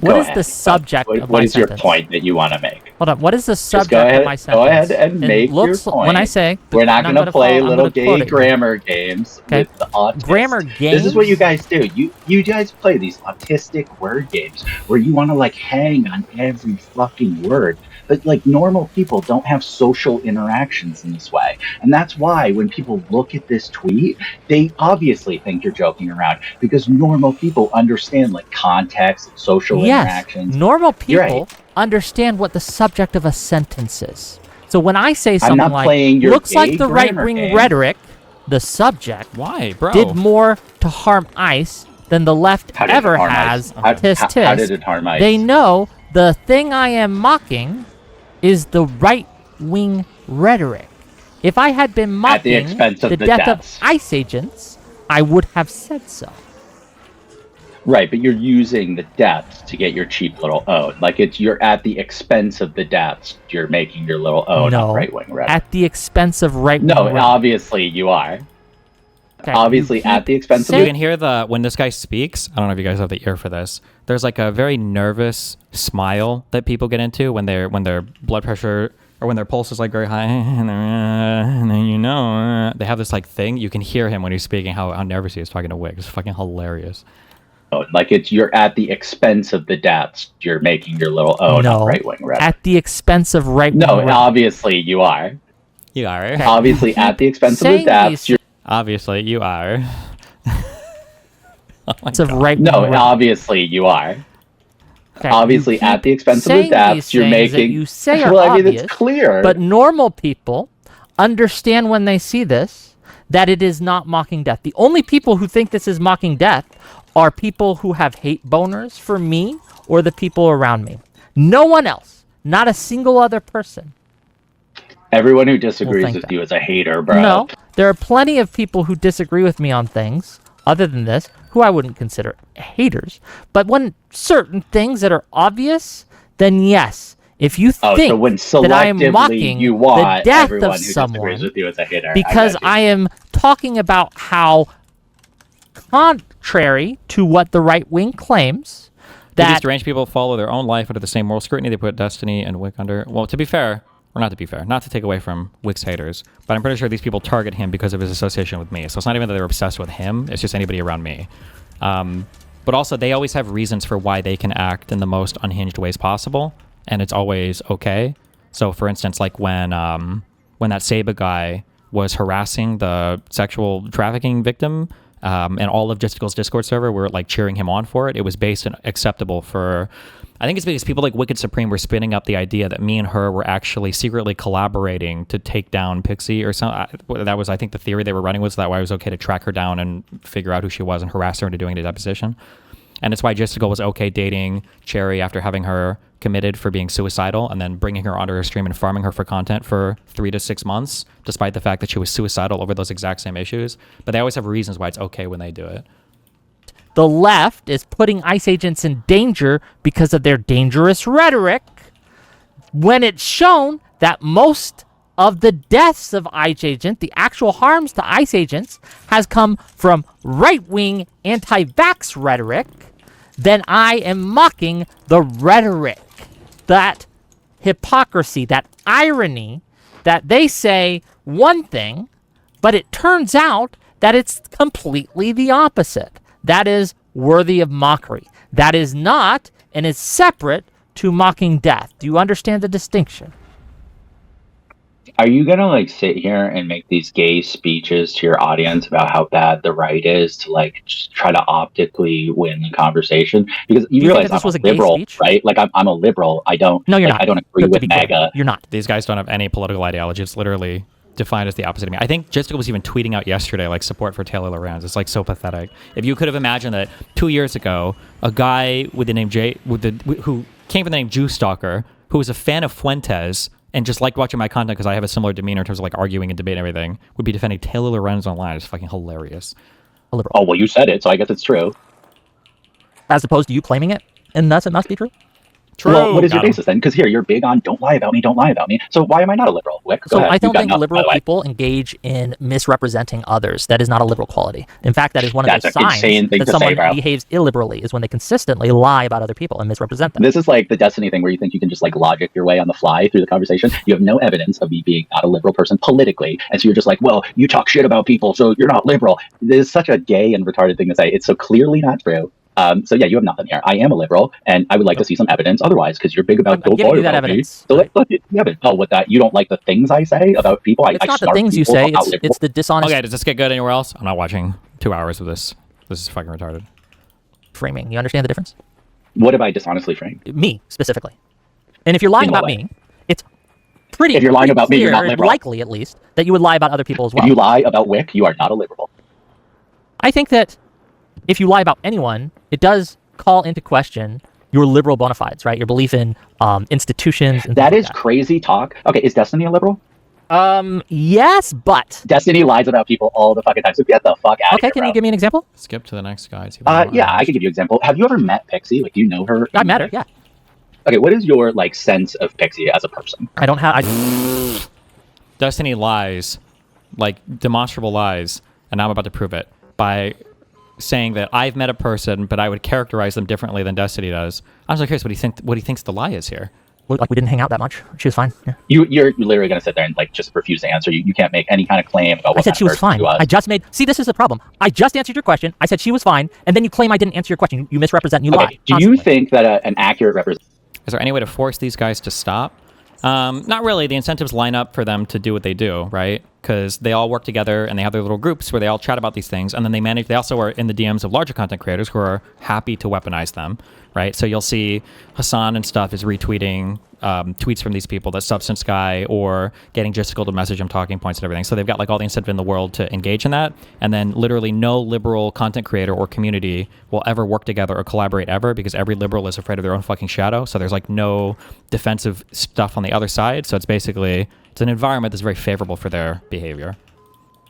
What Go is ahead. the subject of What my is your sentence? point that you want to make? Hold on. What is the Just subject of my sentence? Go ahead and It make your looks, point. When I say We're not and I'm going to gonna play follow- I'm little gonna quote gay it. grammar games Okay. with the autists. Grammar This is what you games? guys do. You guys play these autistic word games where you want to hang on every fucking word. But normal people don't have social interactions in this way. And that's why when people look at this tweet, they obviously think you're joking around because normal people understand context and social Yes, interactions. normal You're people right. understand what the subject of a sentence is. So when I say I'm something not like, playing your looks like gay the grammar right-wing game. rhetoric, the subject Why, bro? did more to harm ICE than the left How did it ever harm has. ICE? Tisk, How tisk. did it harm ICE? They know the thing I am mocking is the right-wing rhetoric. If I had been At the mocking expense of the death deaths. of ICE agents, I would have said so. Right, but you're using the deaths to get your cheap little own. You're at the expense of the deaths. You're making your little own No, right wing rhetoric. at the expense of right-wing No, rhetoric. obviously you are. Okay, Obviously you at the keep expense of You the can hear when this guy speaks. I don't know if you guys have the ear for this. There's a very nervous smile that people get into when their blood pressure or when their pulse is very high, and then they have this thing. You can hear him when he's speaking how nervous he is talking to Wick. It's fucking hilarious. you're at the expense of the deaths. You're making your little own No, right wing rhetoric. at the expense of right-wing No, rhetoric. obviously you are. You are. Okay. Obviously at the expense of the saying deaths. these You're Obviously, you are. Oh my It's of God. right-wing no, rhetoric. obviously you are. Okay, Obviously you at keep the expense of the saying deaths. these You're things that making. you say are well, I mean, obvious, it's clear. but normal people understand when they see this that it is not mocking death. The only people who think this is mocking death are people who have hate boners for me or the people around me. No one else. Not a single other person. Everyone who disagrees think with that. you is a hater, bro. No, there are plenty of people who disagree with me on things other than this, who I wouldn't consider haters. But when certain things that are obvious, then yes. If you Oh, think so when that I am selectively mocking you the want death everyone of who someone disagrees with you as a hater, because got you. I am talking about how contrary to what the right wing claims These that deranged people follow their own life under the same moral scrutiny they put Destiny and Wick under. Well, to be fair, or not to be fair, not to take away from Wick's haters, but I'm pretty sure these people target him because of his association with me. So it's not even that they're obsessed with him, it's just anybody around me. But also, they always have reasons for why they can act in the most unhinged ways possible, and it's always okay. So, for instance, when that Saba guy was harassing the sexual trafficking victim, and all of Justicle's Discord server were cheering him on for it, it was based and acceptable for. I think it's because people like Wicked Supreme were spinning up the idea that me and her were actually secretly collaborating to take down Pixie or something. That was, I think, the theory they were running was that why it was okay to track her down and figure out who she was and harass her into doing a deposition. And it's why Justical was okay dating Cherry after having her committed for being suicidal and then bringing her onto her stream and farming her for content for 3 to 6 months, despite the fact that she was suicidal over those exact same issues. But they always have reasons why it's okay when they do it. the left is putting ICE agents in danger because of their dangerous rhetoric, when it's shown that most of the deaths of ICE agents, the actual harms to ICE agents, has come from right-wing anti-vax rhetoric, then I am mocking the rhetoric, that hypocrisy, that irony that they say one thing, but it turns out that it's completely the opposite. That is worthy of mockery. That is not and is separate to mocking death. Do you understand the distinction? Are you gonna like sit here and make these gay speeches to your audience about how bad the right is to like just try to optically win the conversation? Because you realize this I'm was a a gay liberal, speech? right? Like I'm a liberal. I don't. No, you're like, not. I don't agree To with be clear, MAGA. you're not. These guys don't have any political ideology. It's literally defined as the opposite of me. I think Geopolitical was even tweeting out yesterday, like, support for Taylor Lorenz. It's, like, so pathetic. If you could have imagined that 2 years ago, a guy with the name who came from the name Jew Stalker, who was a fan of Fuentes and just liked watching my content because I have a similar demeanor in terms of, like, arguing and debate and everything, would be defending Taylor Lorenz online. It's fucking hilarious. Oh, well, you said it, so I guess it's true. As opposed to you claiming it, and thus it must be true? True. Well, what is your basis then? Because here, you're big on don't lie about me, don't lie about me. So why am I not a liberal? Wick, go So ahead. I don't You've got think enough, liberal by the way. people engage in misrepresenting others. That is not a liberal quality. In fact, that is one of That's the an insane signs thing that to say, someone bro. behaves illiberally, is when they consistently lie about other people and misrepresent them. This is like the Destiny thing where you think you can just like logic your way on the fly through the conversation. You have no evidence of me being not a liberal person politically. And so you're just like, well, you talk shit about people, so you're not liberal. This is such a gay and retarded thing to say. It's so clearly not true. So yeah, you have nothing here. I am a liberal, and I would like to see some evidence otherwise, because you're big about I'm giving you that about me. evidence. So look, you have it. Oh, what that? You don't like the things I say about people? It's not the snark things you people say, about it's liberal. the dishonest Okay, does this get good anywhere else? I'm not watching 2 hours of this. This is fucking retarded. framing. You understand the difference? What have I dishonestly framed? Me, specifically. And if you're lying In what about way? me, it's pretty If you're lying pretty about me, you're not clear, liberal. likely at least, that you would lie about other people as well. If you lie about Wick, you are not a liberal. I think that if you lie about anyone, it does call into question your liberal bona fides, right? Your belief in institutions. And That things is like crazy talk. Okay, is Destiny a liberal? Yes, but Destiny lies about people all the fucking time. So get the fuck out of okay. here, Can bro. you give me an example? Skip to the next guy. Yeah, I can give you an example. Have you ever met Pixie? Like, do you know her? I met her. Yeah. Okay, what is your like sense of Pixie as a person? I don't have. Destiny lies, like demonstrable lies, and I'm about to prove it by saying that I've met a person, but I would characterize them differently than Destiny does. I'm so curious what he thinks the lie is here. Like, we didn't hang out that much. She was fine. Yeah. You're literally gonna sit there and like just refuse to answer. You can't make any kind of claim about what I said that she was person fine. was. I just made. See, this is the problem. I just answered your question. I said she was fine, and then you claim I didn't answer your question. You misrepresent. And you lie. Okay, do you think that an accurate representation? Is there any way to force these guys to stop? Not really. The incentives line up for them to do what they do, right? Because they all work together and they have their little groups where they all chat about these things, and then they also are in the DMs of larger content creators who are happy to weaponize them, right? So you'll see Hassan and stuff is retweeting tweets from these people, that Substance guy, or getting Geopolitical to message him talking points and everything. So they've got like all the incentive in the world to engage in that, and then literally no liberal content creator or community will ever work together or collaborate ever, because every liberal is afraid of their own fucking shadow. So there's like no defensive stuff on the other side. So it's an environment that's very favorable for their behavior.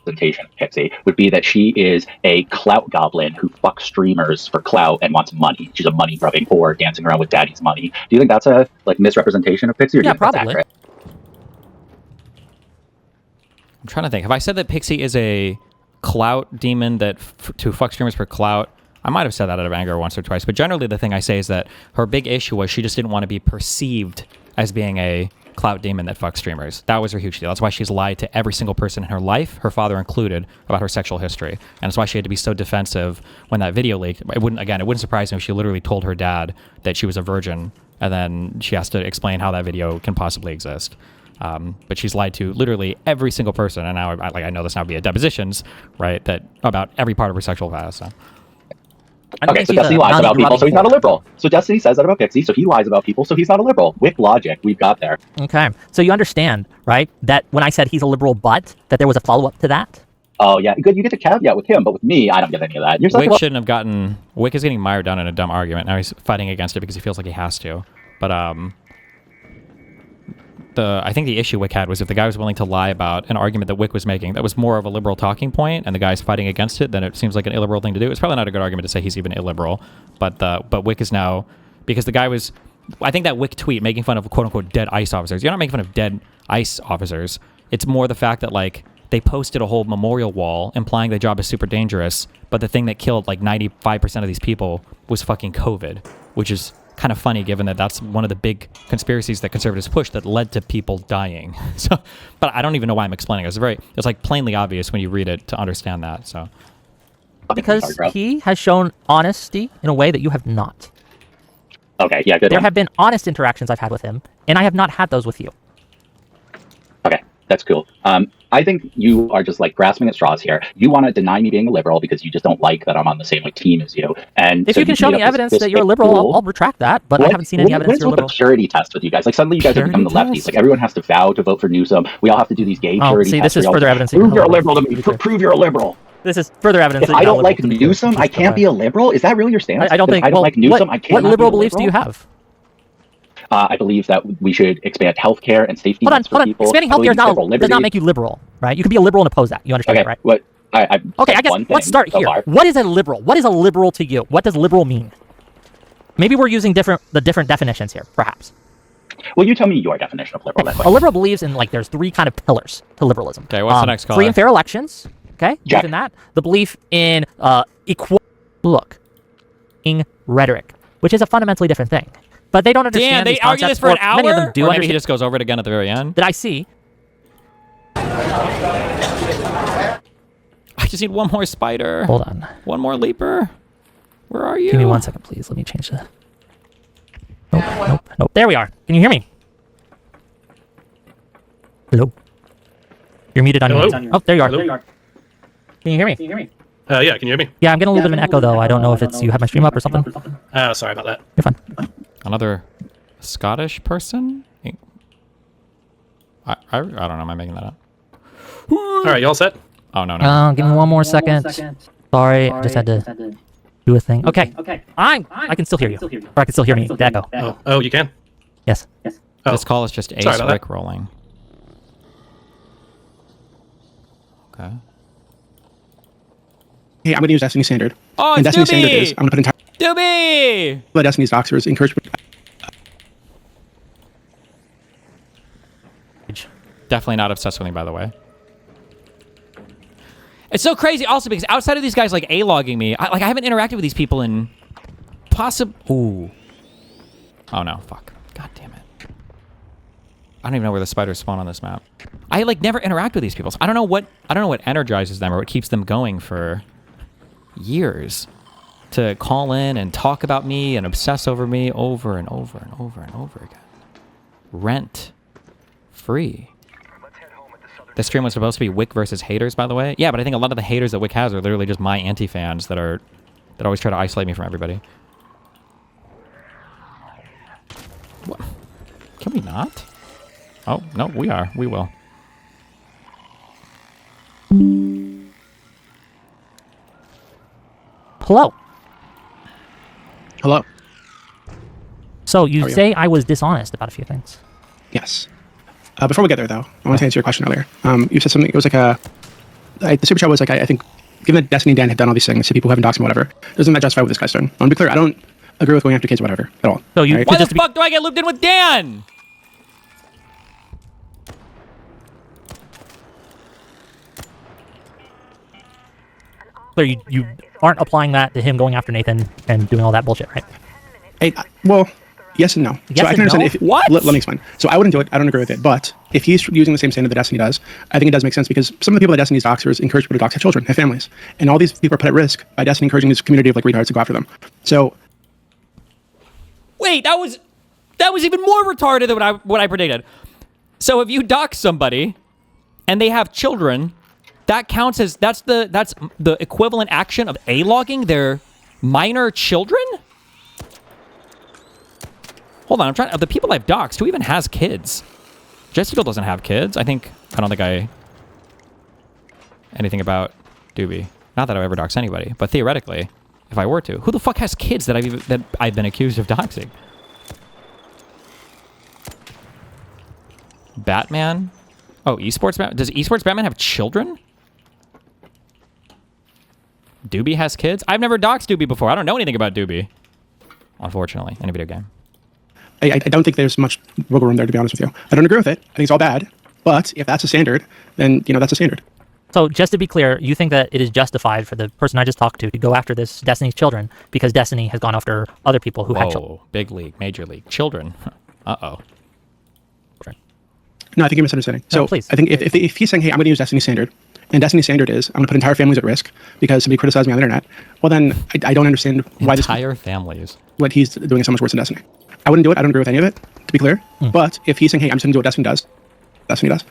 Representation of Pixie would be that she is a clout goblin who fucks streamers for clout and wants money. She's a money grubbing whore dancing around with daddy's money. Do you think that's a like misrepresentation of Pixie? Or do Yeah, you think that's probably. accurate? I'm trying to think. Have I said that Pixie is a clout demon that to fuck streamers for clout? I might have said that out of anger once or twice, but generally the thing I say is that her big issue was she just didn't want to be perceived as being a clout demon that fucks streamers. That was her huge deal. That's why she's lied to every single person in her life, her father included, about her sexual history. And that's why she had to be so defensive when that video leaked. It wouldn't surprise me if she literally told her dad that she was a virgin, and then she has to explain how that video can possibly exist. But she's lied to literally every single person, and now I know this now via depositions, right? That about every part of her sexual past. So. Okay, so Destiny lies about people, so he's not a liberal. So Destiny says that about Pixie, so he lies about people, so he's not a liberal. Wick logic, we've got there. Okay, so you understand, right? That when I said he's a liberal, but that there was a follow up to that. Oh yeah, good. You get to caveat with him, but with me, I don't get any of that. You're Wick shouldn't have gotten. Wick is getting mired down in a dumb argument. Now he's fighting against it because he feels like he has to. But I think the issue Wick had was if the guy was willing to lie about an argument that Wick was making that was more of a liberal talking point, and the guy's fighting against it, then it seems like an illiberal thing to do. It's probably not a good argument to say he's even illiberal, but Wick is now, because the guy was, I think that Wick tweet making fun of quote unquote dead ICE officers. You're not making fun of dead ICE officers. It's more the fact that like they posted a whole memorial wall implying the job is super dangerous, but the thing that killed like 95% of these people was fucking COVID, which is kind of funny given that that's one of the big conspiracies that conservatives push that led to people dying. So, but I don't even know why I'm explaining it. It's like plainly obvious when you read it to understand that. So, because he has shown honesty in a way that you have not. Okay, yeah, good. There have been honest interactions I've had with him, and I have not had those with you. Okay, that's cool. I think you are just like grasping at straws here. You want to deny me being a liberal because you just don't like that I'm on the same like team as you. And if so you can show me evidence that you're a liberal, I'll retract that. But I haven't seen any evidence you're a liberal. What is the purity test with you guys? Like suddenly you guys have become the lefties. Like everyone has to vow to vote for Newsom. We all have to do these gay purity tests. This is further evidence. Prove you're a liberal to me. Prove you're a liberal. This is further evidence. If I don't like Newsom, I can't be a liberal. Is that really your stance? I don't think. I don't like Newsom. I can't. What liberal beliefs do you have? I believe that we should expand healthcare and safety nets for people. Expanding healthcare does not make you liberal, right? You can be a liberal and oppose that. You understand that, right? What? I guess let's start here. What is a liberal? What is a liberal to you? What does liberal mean? Maybe we're using different definitions here, perhaps. Well, you tell me your definition of liberal. A liberal believes in like there's three kind of pillars to liberalism. Okay, what's the next caller? Free and fair elections. Okay, believe in that. The belief in rhetoric, which is a fundamentally different thing. But they don't understand. Damn, they argue this for an hour? Many of them do or maybe he just goes over it again at the very end. That I see. I just need one more spider. Hold on. One more leaper. Where are you? Give me 1 second, please. Let me change the... Nope. There we are. Can you hear me? Hello? You're muted on your... Oh, there you are. Hello? Can you hear me? Yeah, can you hear me? Yeah, I'm getting a little bit of an echo, though. I don't know if it's you have my stream up or something. Sorry about that. You're fine. Another Scottish person? I don't know. Am I making that up? All right, you all set? Oh, no. Give me 1 more second. Sorry, I just had to do a thing. Okay. I can still hear you. Or I can still hear me. The echo. Oh, you can? Yes. Oh. This call is just Ace Rick rolling. Okay. Hey, I'm going to use Destiny Standard. Oh, and it's Destiny Doobie! Standard is, I'm going to put entire... Doobie! But Destiny's Doxers encourage... Definitely not obsessed with me, by the way. It's so crazy also because outside of these guys like A-logging me, I haven't interacted with these people in Ooh. Oh no, fuck. God damn it. I don't even know where the spiders spawn on this map. I like never interact with these people. So I don't know what energizes them or what keeps them going for years to call in and talk about me and obsess over me over and over and over and over again. Rent free. This stream was supposed to be Wick versus haters, by the way. Yeah, but I think a lot of the haters that Wick has are literally just my anti-fans that always try to isolate me from everybody. What? Can we not? Oh, no, we are. We will. Hello. Hello. So you say I was dishonest about a few things. Yes. Before we get there, though, I want to answer your question earlier. You said something. It was like the super chat was like, I think, given that Destiny Dan had done all these things to people who haven't doxed him, whatever, doesn't that justify what this guy's done? I want to be clear. I don't agree with going after kids, or whatever, at all. So you, why the fuck do I get looped in with Dan? So you aren't applying that to him going after Nathan and doing all that bullshit, right? Well, yes and no. Yes so I can understand no? if let me explain. So I wouldn't do it. I don't agree with it. But if he's using the same standard that Destiny does, I think it does make sense because some of the people that Destiny's doxers encourage people to dox their children, have families, and all these people are put at risk by Destiny encouraging this community of like retards to go after them. So wait, that was even more retarded than what I predicted. So if you dox somebody and they have children, that counts as that's the equivalent action of A-logging their minor children? Hold on, I'm trying. Of the people I've doxed, who even has kids? Jessica doesn't have kids. I don't think anything about Doobie. Not that I've ever doxed anybody, but theoretically, if I were to, who the fuck has kids that I've been accused of doxing? Batman? Oh, esports Batman. Does esports Batman have children? Doobie has kids? I've never doxed Doobie before. I don't know anything about Doobie. Unfortunately, in a video game. I don't think there's much wiggle room there, to be honest with you. I don't agree with it. I think it's all bad. But if that's a standard, then that's a standard. So just to be clear, you think that it is justified for the person I just talked to go after this Destiny's children because Destiny has gone after other people who had children? Big league, major league, children. Uh-oh. No, I think you're misunderstanding. So please. I think if he's saying, hey, I'm going to use Destiny standard, and Destiny standard is, I'm going to put entire families at risk because somebody criticized me on the internet, well then, I don't understand why entire families. What he's doing is so much worse than Destiny. I wouldn't do it. I don't agree with any of it, to be clear. But if he's saying, hey, I'm just going to do what Destiny does, Destiny does.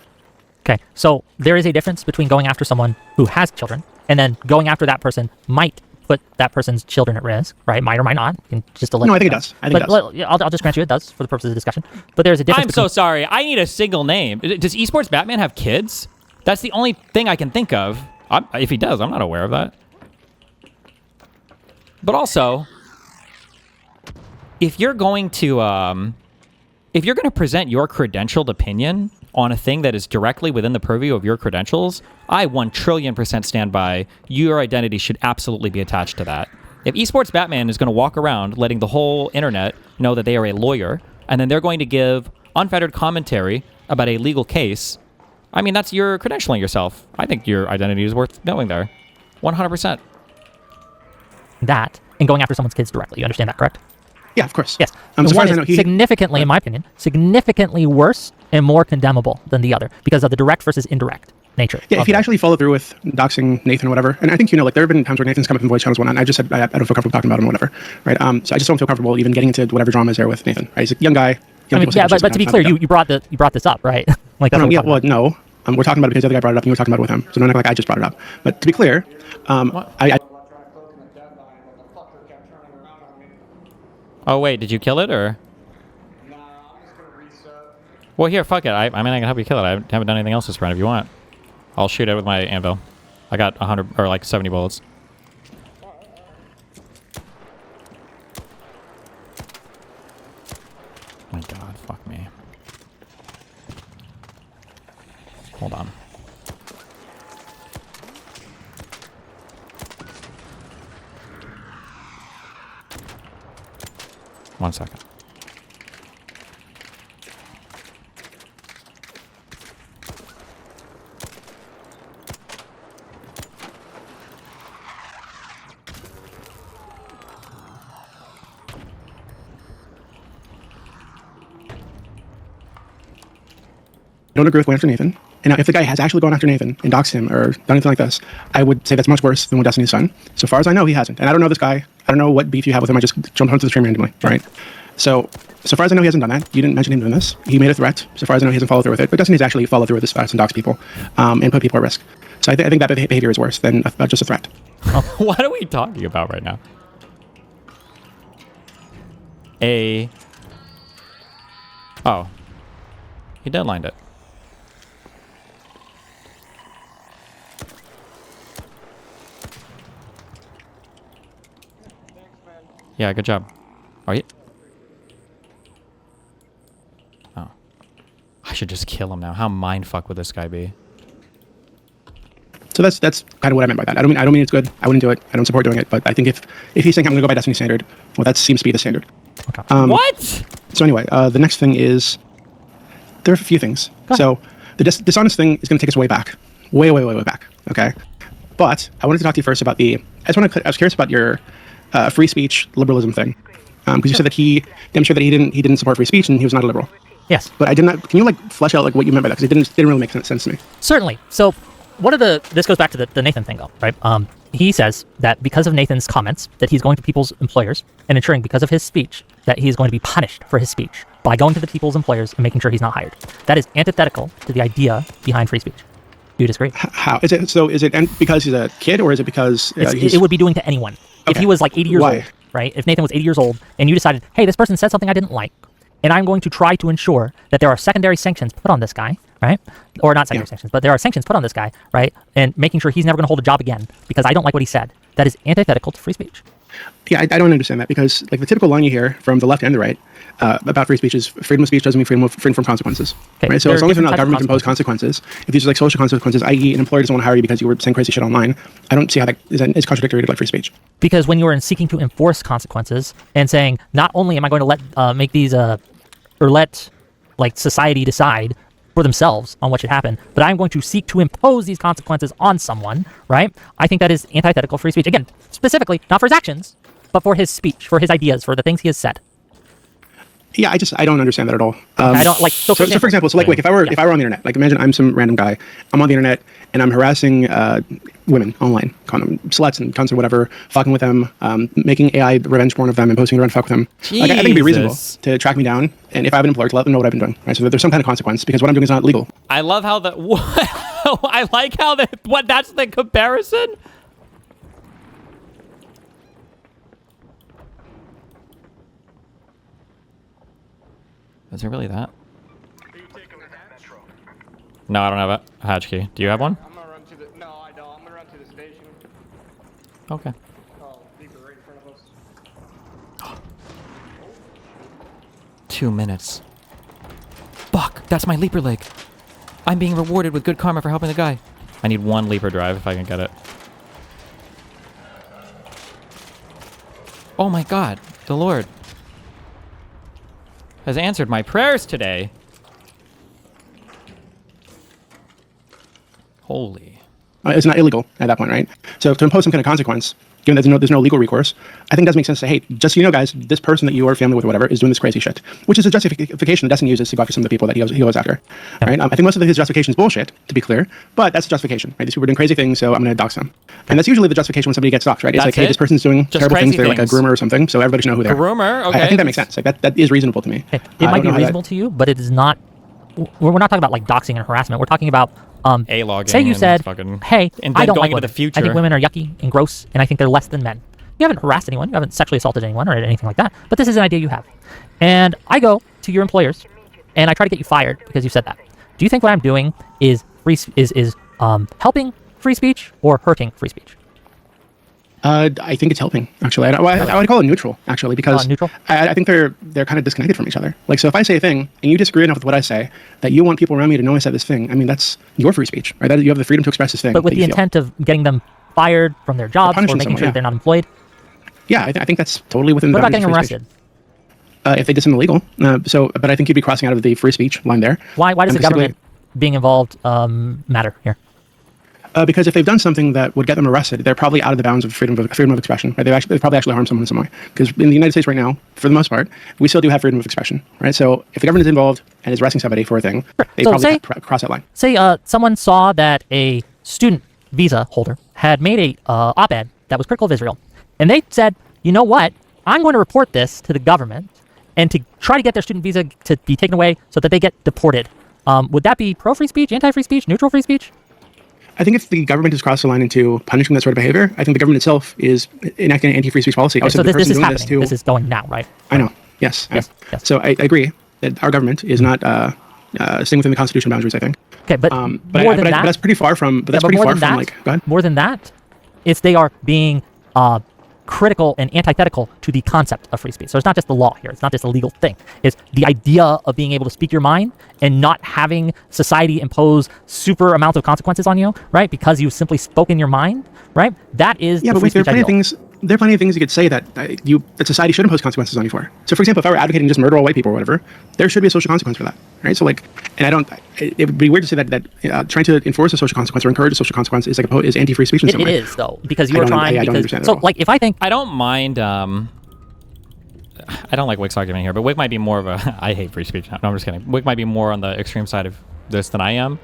Okay, so there is a difference between going after someone who has children and then going after that person might put that person's children at risk, right? Might or might not. Just to let no, I think it does. I think it does. I'll just grant you it does for the purposes of the discussion. But there's a difference. I'm so sorry. I need a single name. Does Esports Batman have kids? That's the only thing I can think of. If he does, I'm not aware of that. But also, if you're going to present your credentialed opinion on a thing that is directly within the purview of your credentials, I 1,000,000,000% stand by your identity should absolutely be attached to that. If Esports Batman is going to walk around letting the whole internet know that they are a lawyer, and then they're going to give unfettered commentary about a legal case, I mean, that's your credentialing yourself. I think your identity is worth knowing there. 100%. That, and going after someone's kids directly. You understand that, correct? Yeah, of course. Yes. So one is significantly, in my opinion, significantly worse and more condemnable than the other because of the direct versus indirect nature. Yeah, if he'd actually followed through with doxing Nathan or whatever, and I think, there have been times where Nathan's come up in voice channels and whatnot, and I just said I don't feel comfortable talking about him or whatever, right? So I just don't feel comfortable even getting into whatever drama is there with Nathan, right? He's a young guy. But to be clear, you brought this up, right? Like that's no. We're talking about it because the other guy brought it up and you were talking about it with him. So don't act like I just brought it up. But to be clear, Oh, wait, did you kill it, or? Nah, I'm just gonna reset. Well, here, fuck it. I mean, I can help you kill it. I haven't done anything else this round if you want. I'll shoot it with my anvil. I got 100, or like 70 bullets. My god, fuck me. Hold on. One second. I don't agree with going after Nathan. And if the guy has actually gone after Nathan and doxed him or done anything like this, I would say that's much worse than what Destiny's done. So far as I know, he hasn't. And I don't know this guy. I don't know what beef you have with him. I just jumped onto the stream randomly, right? So far as I know, he hasn't done that. You didn't mention him doing this. He made a threat. So far as I know, he hasn't followed through with it. But Destiny's actually followed through with this threats and dox people and put people at risk. So I think that behavior is worse than just a threat. What are we talking about right now? Oh. He deadlined it. Yeah, good job. Are you? Oh. I should just kill him now. How mindfuck would this guy be? So that's kind of what I meant by that. I don't mean it's good. I wouldn't do it. I don't support doing it. But I think if he's saying I'm going to go by Destiny standard, well, that seems to be the standard. Okay. What? So anyway, the next thing is there are a few things. So the dishonest thing is going to take us way back, way back. Okay. But I wanted to talk to you first about I was curious about your free speech liberalism thing, because you said that he demonstrated that he didn't support free speech and he was not a liberal. Yes. But I did not. Can you flesh out what you meant by that? Because it didn't really make sense to me. Certainly. So this goes back to the Nathan thing though, right? He says that because of Nathan's comments that he's going to people's employers and ensuring because of his speech that he is going to be punished for his speech by going to the people's employers and making sure he's not hired. That is antithetical to the idea behind free speech. Do you disagree? How is it? So is it because he's a kid, or is it because it would be doing to anyone? Okay. If he was like 80 years old, right? If Nathan was 80 years old and you decided, hey, this person said something I didn't like, and I'm going to try to ensure that there are secondary sanctions put on this guy, right? Or not secondary sanctions, but there are sanctions put on this guy, right? And making sure he's never going to hold a job again because I don't like what he said. That is antithetical to free speech. Yeah, I don't understand that because the typical line you hear from the left and the right about free speech is freedom of speech doesn't mean freedom from consequences. Okay, right? So as long as they're not government-imposed consequences, if these are social consequences, i.e. an employer doesn't want to hire you because you were saying crazy shit online, I don't see how that is contradictory to free speech. Because when you are seeking to enforce consequences and saying, not only am I going to let make these or let society decide for themselves on what should happen, but I'm going to seek to impose these consequences on someone, right? I think that is antithetical free speech. Again, specifically, not for his actions, but for his speech, for his ideas, for the things he has said. Yeah, I don't understand that at all. I don't like. So for example, if I were on the internet, like imagine I'm some random guy, I'm on the internet and I'm harassing women online, calling them sluts and cunts or whatever, fucking with them, making AI revenge porn of them and posting around fuck with them. Like, I think it'd be reasonable to track me down, and if I have an employer, to let them know what I've been doing. Right, so that there's some kind of consequence because what I'm doing is not legal. I love how I like how that's the comparison. Is it really that? No, I don't have a hatch key. Do you have one? I'm gonna run to the. No, I don't. I'm gonna run to the station. Okay. Oh, leave it right in front of us. 2 minutes. Fuck! That's my leaper leg. I'm being rewarded with good karma for helping the guy. I need 1 leaper drive if I can get it. Oh my god, the Lord has answered my prayers today. Holy. It's not illegal at that point, right? So to impose some kind of consequence, given that there's no legal recourse, I think it does make sense to say, hey, just so you know, guys, this person that you are family with or whatever is doing this crazy shit, which is a justification that Destiny uses to go after some of the people that he goes after, right? I think most of his justification is bullshit, to be clear, but that's a justification, right? These people are doing crazy things, so I'm going to dox them. And that's usually the justification when somebody gets doxed, right? It's like, hey, this person's doing terrible things, they're like a groomer or something, so everybody should know who they are. Groomer, okay. I think that makes sense. Like that is reasonable to me. It might be reasonable to you, but it is not. We're not talking about like doxing and harassment. We're talking about A-logging. Say you said, hey, and I don't like into women. the future. I think women are yucky and gross, and I think they're less than men. You haven't harassed anyone, you haven't sexually assaulted anyone or anything like that, but this is an idea you have. And I go to your employers, and I try to get you fired because you said that. Do you think what I'm doing is helping free speech or hurting free speech? I think it's helping, actually. I would call it neutral, actually, because neutral? I think they're kind of disconnected from each other. Like, so if I say a thing and you disagree enough with what I say that you want people around me to know I said this thing, I mean, that's your free speech, right? You have the freedom to express this thing. But with the intent of getting them fired from their jobs or making sure that they're not employed? Yeah, I think that's totally within the. What about getting them arrested? If they did something illegal. But I think you'd be crossing out of the free speech line there. Why does the government being involved matter here? Because if they've done something that would get them arrested, they're probably out of the bounds of freedom of expression. Right? They've probably actually harmed someone in some way. Because in the United States right now, for the most part, we still do have freedom of expression. Right? So if the government is involved and is arresting somebody for a thing, they probably cross that line. Say someone saw that a student visa holder had made a op-ed that was critical of Israel, and they said, you know what? I'm going to report this to the government and to try to get their student visa to be taken away so that they get deported. Would that be pro-free speech, anti-free speech, neutral free speech? I think if the government has crossed the line into punishing that sort of behavior, I think the government itself is enacting an anti-free speech policy. Okay, so this is happening. This is going now, right? I know. Yes. Yes. So I agree that our government is not staying within the constitutional boundaries, I think. Okay, but more than that, that's pretty far from. But that's pretty far from like. Go ahead. More than that, it's they are being critical and antithetical to the concept of free speech. So it's not just the law here. It's not just a legal thing. It's the idea of being able to speak your mind and not having society impose super amounts of consequences on you, right? Because you've simply spoken your mind, right? That is yeah, the but wait, there are plenty ideal. of things. There are plenty of things you could say that that society should impose consequences on you for. So, for example, if I were advocating just murder all white people or whatever, there should be a social consequence for that, right? So, like, and I don't. It would be weird to say that trying to enforce a social consequence or encourage a social consequence is is anti-free speech in some way. It is though, because you are trying. I don't understand so, like, if I think I don't mind. I don't like Wick's argument here, but Wick might be more of a. I hate free speech. No, I'm just kidding. Wick might be more on the extreme side of this than I am.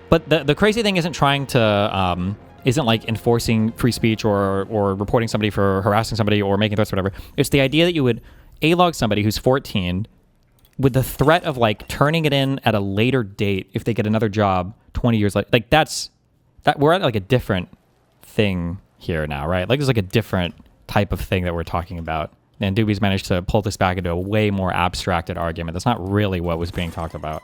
But the crazy thing isn't trying to. Isn't like enforcing free speech or reporting somebody for harassing somebody or making threats or whatever. It's the idea that you would A-log somebody who's 14 with the threat of like turning it in at a later date if they get another job 20 years later. Like that we're at like a different thing here now, right? Like there's like a different type of thing that we're talking about. And Doobie's managed to pull this back into a way more abstracted argument. That's not really what was being talked about.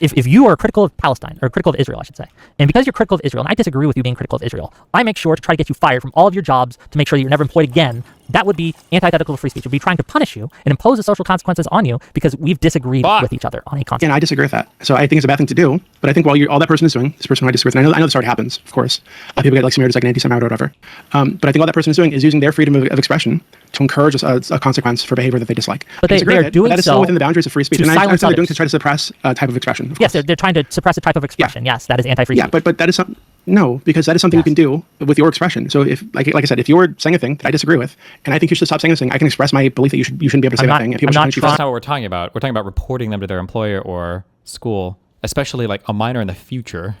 If you are critical of Palestine, or critical of Israel, I should say, and because you're critical of Israel, and I disagree with you being critical of Israel, I make sure to try to get you fired from all of your jobs to make sure that you're never employed again that would be antithetical to free speech. It would be trying to punish you and impose the social consequences on you because we've disagreed with each other on a concept. And I disagree with that. So I think it's a bad thing to do. But I think while all that person is doing, this person who I disagree with, and I know this already happens, of course. People get like smeared as like an anti-Semite or whatever. But I think all that person is doing is using their freedom of expression to encourage a consequence for behavior that they dislike. But they are doing that is still within the boundaries of free speech. And I understand they're doing to try to suppress a type of expression. Of yes, they're trying to suppress a type of expression. Yeah. Yes, that is anti-free speech. Yeah, but that is something. No, because that is something you can do with your expression. So if, like I said, if you're saying a thing that I disagree with, and I think you should stop saying this thing, I can express my belief that you shouldn't be able to say that thing. And people that's not what we're talking about. We're talking about reporting them to their employer or school, especially like a minor in the future,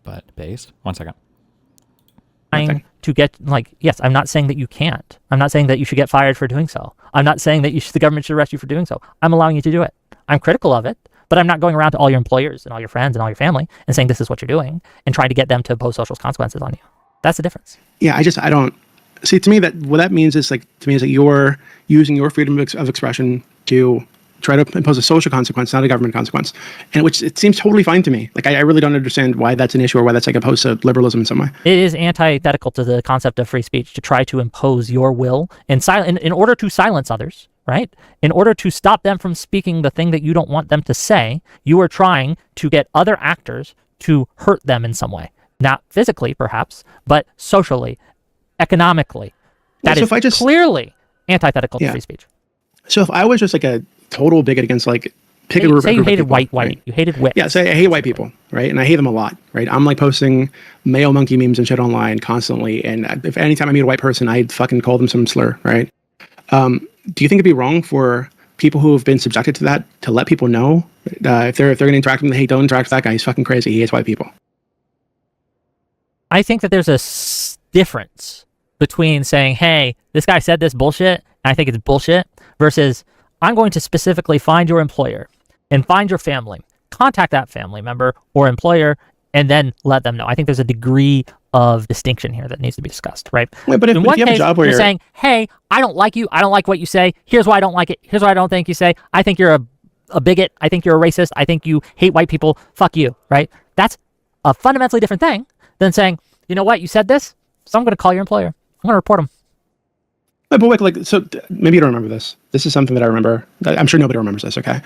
but based. 1 second. Trying to get yes, I'm not saying that you can't. I'm not saying that you should get fired for doing so. I'm not saying that the government should arrest you for doing so. I'm allowing you to do it. I'm critical of it. But I'm not going around to all your employers and all your friends and all your family and saying this is what you're doing and trying to get them to impose social consequences on you. That's the difference. Yeah, I don't see. To me, that what that means is that you're using your freedom of expression to try to impose a social consequence, not a government consequence, and which it seems totally fine to me. Like I really don't understand why that's an issue or why that's like opposed to liberalism in some way. It is antithetical to the concept of free speech to try to impose your will in order to silence others. Right? In order to stop them from speaking the thing that you don't want them to say, you are trying to get other actors to hurt them in some way. Not physically, perhaps, but socially, economically. That is clearly antithetical to free speech. So if I was just like a total bigot against pick a group you hated people, white, right? You hated wit. Yeah, say I hate white people, right? And I hate them a lot, right? I'm like posting male monkey memes and shit online constantly. And if anytime I meet a white person, I'd fucking call them some slur, right? Do you think it'd be wrong for people who have been subjected to that to let people know if they're going to interact with them, hey, don't interact with that guy, he's fucking crazy, he hates white people? I think that there's a difference between saying, hey, this guy said this bullshit, and I think it's bullshit, versus I'm going to specifically find your employer and find your family, contact that family member or employer, and then let them know. I think there's a degree of distinction here that needs to be discussed, right? Wait, but if you have a job where you're saying, hey, I don't like you, I don't like what you say, here's why I don't like it, here's what I don't think you say, I think you're a bigot, I think you're a racist, I think you hate white people, fuck you, right? That's a fundamentally different thing than saying, you know what, you said this, so I'm going to call your employer, I'm going to report him. But wait, so maybe you don't remember this. This is something that I remember. I'm sure nobody remembers this, okay?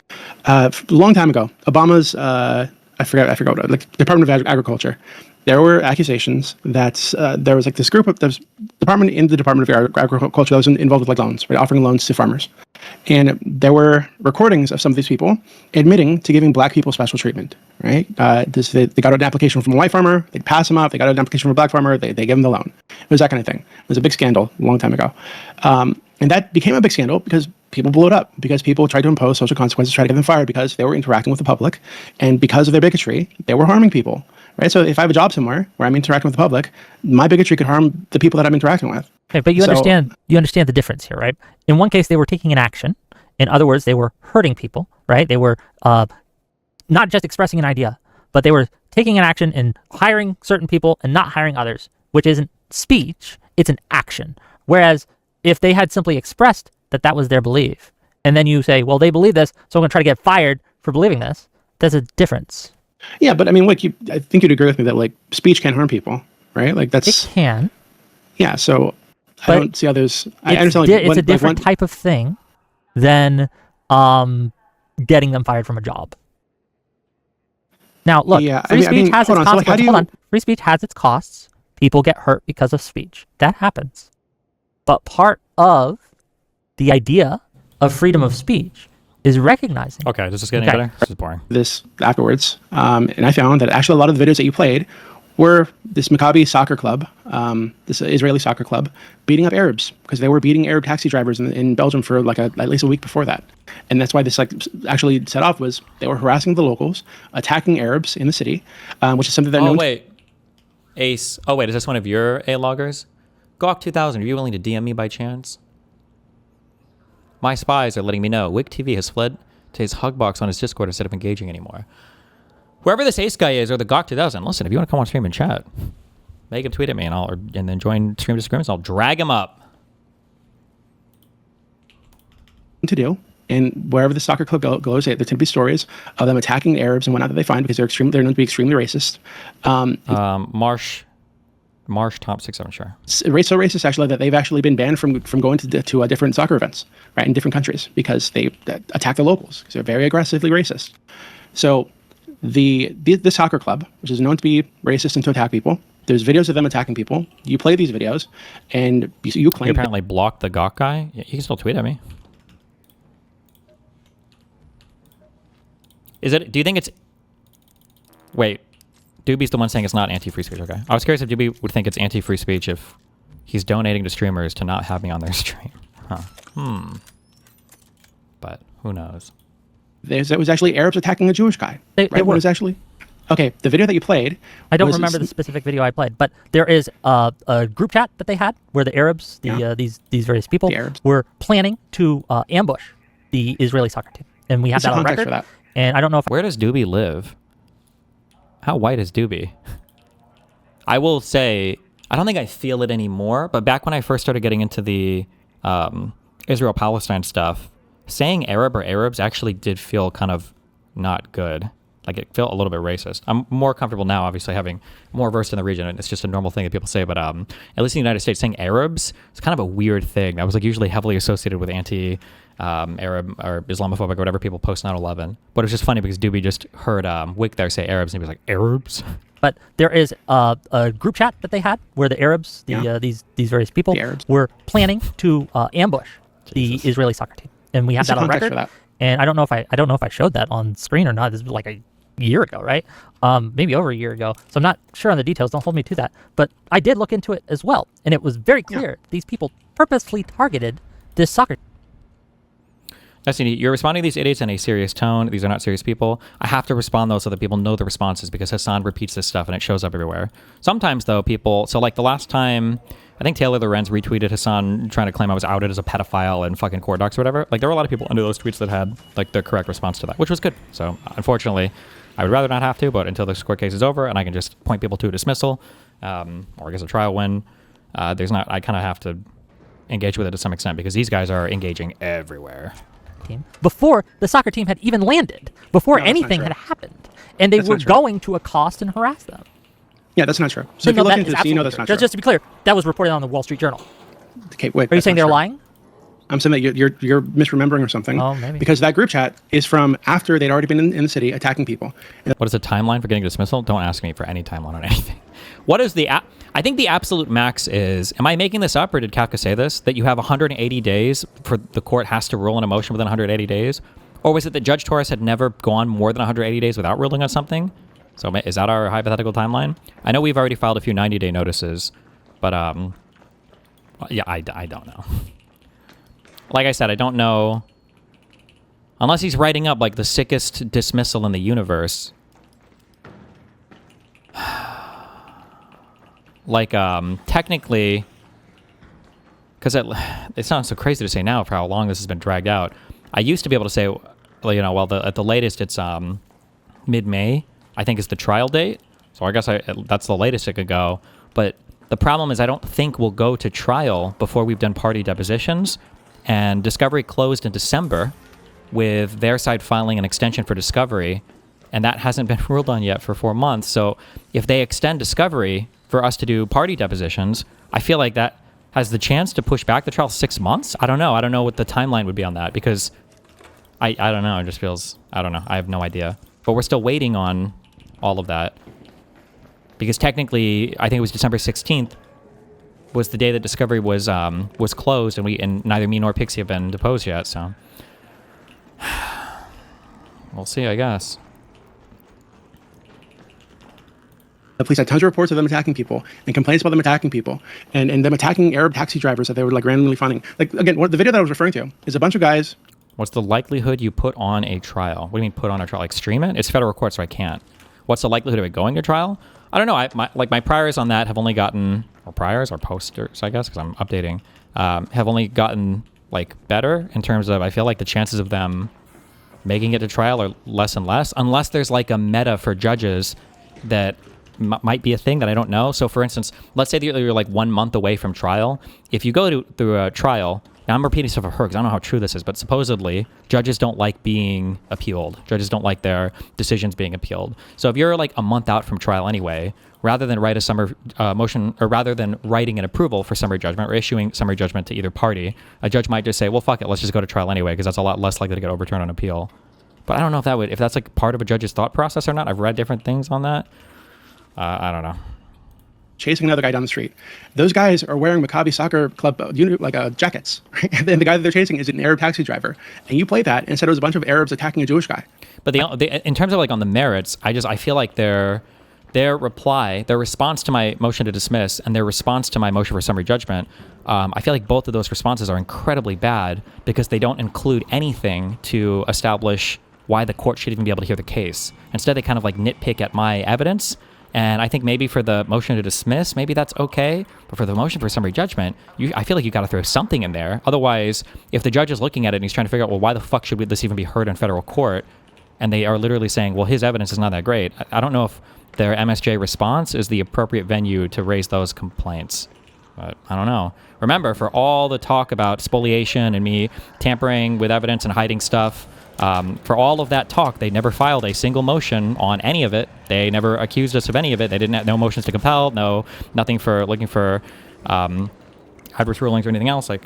A long time ago, Obama's, I forgot what, like Department of Agriculture, there were accusations that there was like this group of department in the Department of Agriculture that was involved with like loans, right, offering loans to farmers, and there were recordings of some of these people admitting to giving black people special treatment, right? They got an application from a white farmer, they'd pass them up. They got an application from a black farmer, they give them the loan. It was that kind of thing. It was a big scandal a long time ago, and that became a big scandal because people blew it up, because people tried to impose social consequences, tried to get them fired because they were interacting with the public, and because of their bigotry, they were harming people. Right, so if I have a job somewhere where I'm interacting with the public, my bigotry could harm the people that I'm interacting with. Okay, but you understand the difference here, right? In one case, they were taking an action. In other words, they were hurting people, right? They were not just expressing an idea, but they were taking an action and hiring certain people and not hiring others, which isn't speech, it's an action. Whereas if they had simply expressed that was their belief, and then you say, well, they believe this, so I'm going to try to get fired for believing this, there's a difference. Yeah, but I mean, like, I think you'd agree with me that like speech can harm people, right? Like that's it can. Yeah, so I don't see how there's. I understand. It's a different type of thing than getting them fired from a job. Now, look, free speech has its consequences. Hold on, free speech has its costs. People get hurt because of speech. That happens. But part of the idea of freedom of speech is recognizing. Okay, does this get any better? This is boring. This afterwards, and I found that actually a lot of the videos that you played were this Maccabi soccer club, this Israeli soccer club, beating up Arabs because they were beating Arab taxi drivers in Belgium for like at least a week before that. And that's why this like actually set off was they were harassing the locals, attacking Arabs in the city, which is something that Ace. Oh wait, is this one of your A-loggers? Gawk 2000, are you willing to DM me by chance? My spies are letting me know Wick TV has fled to his hug box on his Discord instead of engaging anymore. Whoever this Ace guy is, or the Gawk 2000, listen, if you want to come on stream and chat, make him tweet at me and then join Stream Disagreements, I'll drag him up. To do, and wherever the soccer club goes, there tend to be stories of them attacking Arabs and whatnot that they find because they're known to be extremely racist. Marsh top 6-7, sure. So racist actually that they've actually been banned from going to different soccer events, right, in different countries because they attack the locals because they're very aggressively racist. So the soccer club, which is known to be racist and to attack people, there's videos of them attacking people. You play these videos, and you claim... You apparently blocked the Gawk guy. Yeah, you can still tweet at me. Do you think it's... Wait. Doobie's the one saying it's not anti-free speech, okay. I was curious if Doobie would think it's anti-free speech if he's donating to streamers to not have me on their stream. Huh. But who knows? It was actually Arabs attacking a Jewish guy. They were. It was actually... Okay, the video that you played... I don't remember the specific video I played, but there is a group chat that they had where the Arabs, these various people, were planning to ambush the Israeli soccer team. And we have that on record. And I don't know if... Where does Doobie live? How white is Doobie? I will say, I don't think I feel it anymore, but back when I first started getting into the Israel-Palestine stuff, saying Arab or Arabs actually did feel kind of not good. Like, it felt a little bit racist. I'm more comfortable now, obviously, having more versed in the region, and it's just a normal thing that people say, but at least in the United States, saying Arabs is kind of a weird thing. That was like usually heavily associated with Arab or Islamophobic or whatever people post 9/11. But it was just funny because Doobie just heard Wick there say Arabs, and he was like, Arabs? But there is a group chat that they had where the Arabs, these various people, were planning to ambush the Israeli soccer team, and we have that on record. And I don't know if I showed that on screen or not. This was like a year ago, right? Maybe over a year ago. So I'm not sure on the details. Don't hold me to that. But I did look into it as well, and it was very clear these people purposefully targeted this soccer team. Destiny, you're responding to these idiots in a serious tone. These are not serious people. I have to respond, though, so that people know the responses because Hassan repeats this stuff and it shows up everywhere. Sometimes, though, people... So, like, the last time... I think Taylor Lorenz retweeted Hassan trying to claim I was outed as a pedophile and fucking court docs or whatever. Like, there were a lot of people under those tweets that had, like, the correct response to that, which was good. So, unfortunately, I would rather not have to, but until this court case is over and I can just point people to a dismissal, or I guess a trial win, I kind of have to engage with it to some extent because these guys are engaging everywhere. Before the soccer team had even landed, before anything had happened, and they were going to accost and harass them. Yeah, that's not true. So if you look into this, you know that's not true. Just to be clear, that was reported on the Wall Street Journal. Okay, wait. Are you saying they're lying? I'm saying that you're misremembering or something. Oh, maybe. Because that group chat is from after they'd already been in the city attacking people. What is the timeline for getting a dismissal? Don't ask me for any timeline on anything. What is the... I think the absolute max is... Am I making this up, or did Kafka say this? That you have 180 days for the court has to rule on a motion within 180 days? Or was it that Judge Torres had never gone more than 180 days without ruling on something? So is that our hypothetical timeline? I know we've already filed a few 90-day notices, but yeah, I don't know. Like I said, I don't know. Unless he's writing up like the sickest dismissal in the universe. Like, technically, because it sounds so crazy to say now for how long this has been dragged out. I used to be able to say, well, at the latest it's mid-May, I think is the trial date. So I guess that's the latest it could go. But the problem is I don't think we'll go to trial before we've done party depositions. And discovery closed in December with their side filing an extension for discovery. And that hasn't been ruled on yet for 4 months. So if they extend discovery for us to do party depositions, I feel like that has the chance to push back the trial 6 months. I don't know. I don't know what the timeline would be on that because I don't know. It just feels, I don't know. I have no idea. But we're still waiting on all of that because technically, I think it was December 16th was the day that discovery was closed, and neither me nor Pixie have been deposed yet. So we'll see, I guess. The police had tons of reports of them attacking people and complaints about them attacking people and them attacking Arab taxi drivers that they were like randomly finding. Like, again, the video that I was referring to is a bunch of guys. What's the likelihood you put on a trial? What do you mean put on a trial? Like stream it? It's federal court, so I can't. What's the likelihood of it going to trial? I don't know. My priors on that have only gotten, or priors or posters, I guess, because I'm updating, have only gotten like better in terms of I feel like the chances of them making it to trial are less and less, unless there's like a meta for judges that might be a thing that I don't know. So for instance, let's say that you're like 1 month away from trial. If you go through a trial Now, I'm repeating stuff of her because I don't know how true this is, but supposedly judges don't like being appealed. Judges don't like their decisions being appealed. So if you're like a month out from trial anyway, rather than write a summary motion, or rather than writing an approval for summary judgment or issuing summary judgment to either party, a judge might just say, well, fuck it, let's just go to trial anyway, because that's a lot less likely to get overturned on appeal. But I don't know if that's like part of a judge's thought process or not. I've read different things on that. I don't know. Chasing another guy down the street. Those guys are wearing Maccabi Soccer Club jackets, right? And then the guy that they're chasing is an Arab taxi driver. And you play that and said it was a bunch of Arabs attacking a Jewish guy. But in terms of like on the merits, I feel like their response to my motion to dismiss and their response to my motion for summary judgment, I feel like both of those responses are incredibly bad because they don't include anything to establish why the court should even be able to hear the case. Instead, they kind of like nitpick at my evidence. And I think maybe for the motion to dismiss, maybe that's okay. But for the motion for summary judgment, I feel like you got to throw something in there. Otherwise, if the judge is looking at it and he's trying to figure out, well, why the fuck should this even be heard in federal court? And they are literally saying, well, his evidence is not that great. I don't know if their MSJ response is the appropriate venue to raise those complaints. But I don't know. Remember, for all the talk about spoliation and me tampering with evidence and hiding stuff, for all of that talk, they never filed a single motion on any of it. They never accused us of any of it. They didn't have no motions to compel, nothing for looking for adverse rulings or anything else. I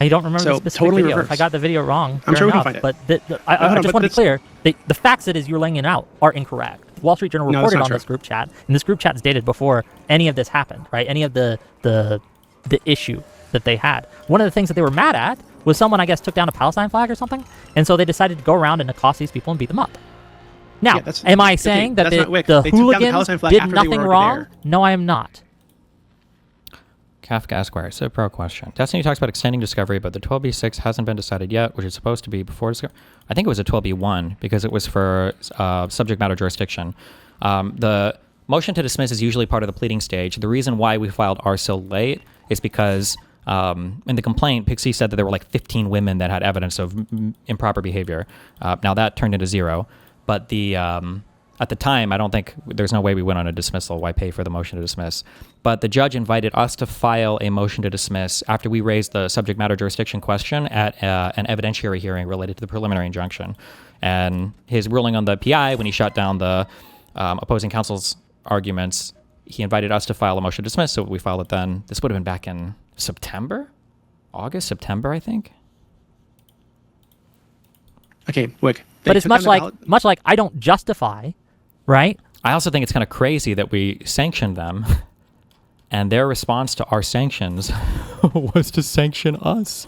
don't remember the specific totally video. reverse. If I got the video wrong, I'm sure we enough. can find it. But I just want to be clear. The facts that you're laying it out are incorrect. The Wall Street Journal reported on this group chat, and this group chat is dated before any of this happened, right? Any of the issue that they had. One of the things that they were mad at was someone, I guess, took down a Palestine flag or something, and so they decided to go around and accost these people and beat them up. Now, am I saying that the hooligans did nothing wrong? No, I am not. Kafka Esquire, it's a pro question. Destiny talks about extending discovery, but the 12b6 hasn't been decided yet, which is supposed to be before discovery. I think it was a 12b1 because it was for subject matter jurisdiction. The motion to dismiss is usually part of the pleading stage. The reason why we filed ours so late is because in the complaint, Pixie said that there were like 15 women that had evidence of improper behavior. Now that turned into 0, but at the time, I don't think there's no way we went on a dismissal. Why pay for the motion to dismiss? But the judge invited us to file a motion to dismiss after we raised the subject matter jurisdiction question at an evidentiary hearing related to the preliminary injunction. And his ruling on the PI, when he shut down the opposing counsel's arguments, he invited us to file a motion to dismiss, so we filed it then. This would have been back in September, I think. Okay, Wick. But it's much like I don't justify, right? I also think it's kind of crazy that we sanctioned them, and their response to our sanctions was to sanction us.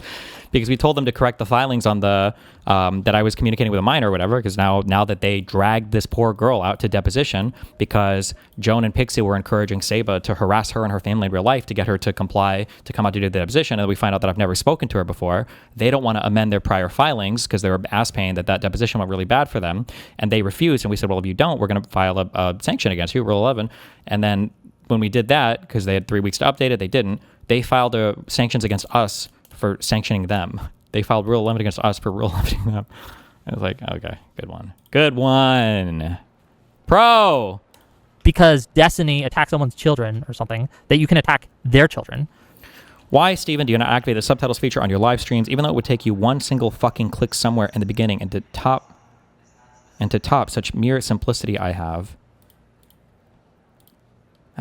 Because we told them to correct the filings on the that I was communicating with a minor or whatever, because now that they dragged this poor girl out to deposition because Joan and Pixie were encouraging Saba to harass her and her family in real life to get her to comply to come out to do the deposition, and we find out that I've never spoken to her before. They don't want to amend their prior filings because they were ass paying that deposition went really bad for them, and they refused, and we said, well, if you don't, we're going to file a sanction against you, Rule 11. And then when we did that, because they had 3 weeks to update it, they didn't. They filed sanctions against us for sanctioning them. They filed Rule 11 against us for Rule 11 them. I was like, okay, good one. Pro! Because Destiny attacks someone's children or something, that you can attack their children. Why, Steven, do you not activate the subtitles feature on your live streams, even though it would take you one single fucking click somewhere in the beginning and to top such mere simplicity I have?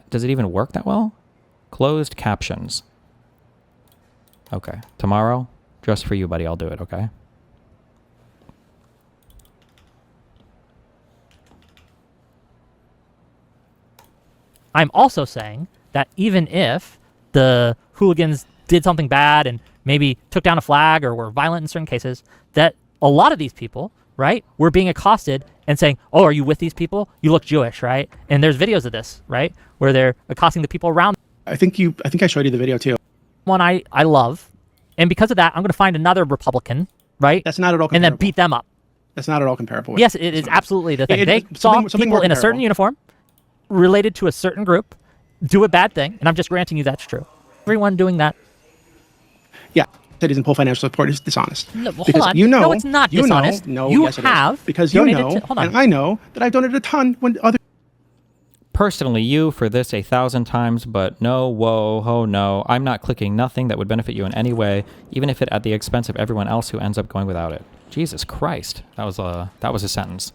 Does it even work that well? Closed captions. Okay. Tomorrow, just for you, buddy, I'll do it, okay? I'm also saying that even if the hooligans did something bad and maybe took down a flag or were violent in certain cases, that a lot of these people, right, were being accosted and saying, oh, are you with these people? You look Jewish, right? And there's videos of this, right, where they're accosting the people around. I think I showed you the video too. One I love, and because of that, I'm going to find another Republican, right? That's not at all comparable. And then beat them up. That's not at all comparable. Yes, it is absolutely the thing. They saw people in a certain uniform related to a certain group do a bad thing, and I'm just granting you that's true. Everyone doing that. Yeah, that isn't pull financial support is dishonest. No, hold on. No, it's not dishonest. No, you yes, have because and I know that I've donated a ton when other. personally you for this 1,000 times, but no, whoa, oh no, I'm not clicking nothing that would benefit you in any way, even if it at the expense of everyone else who ends up going without it. Jesus Christ, that was a sentence.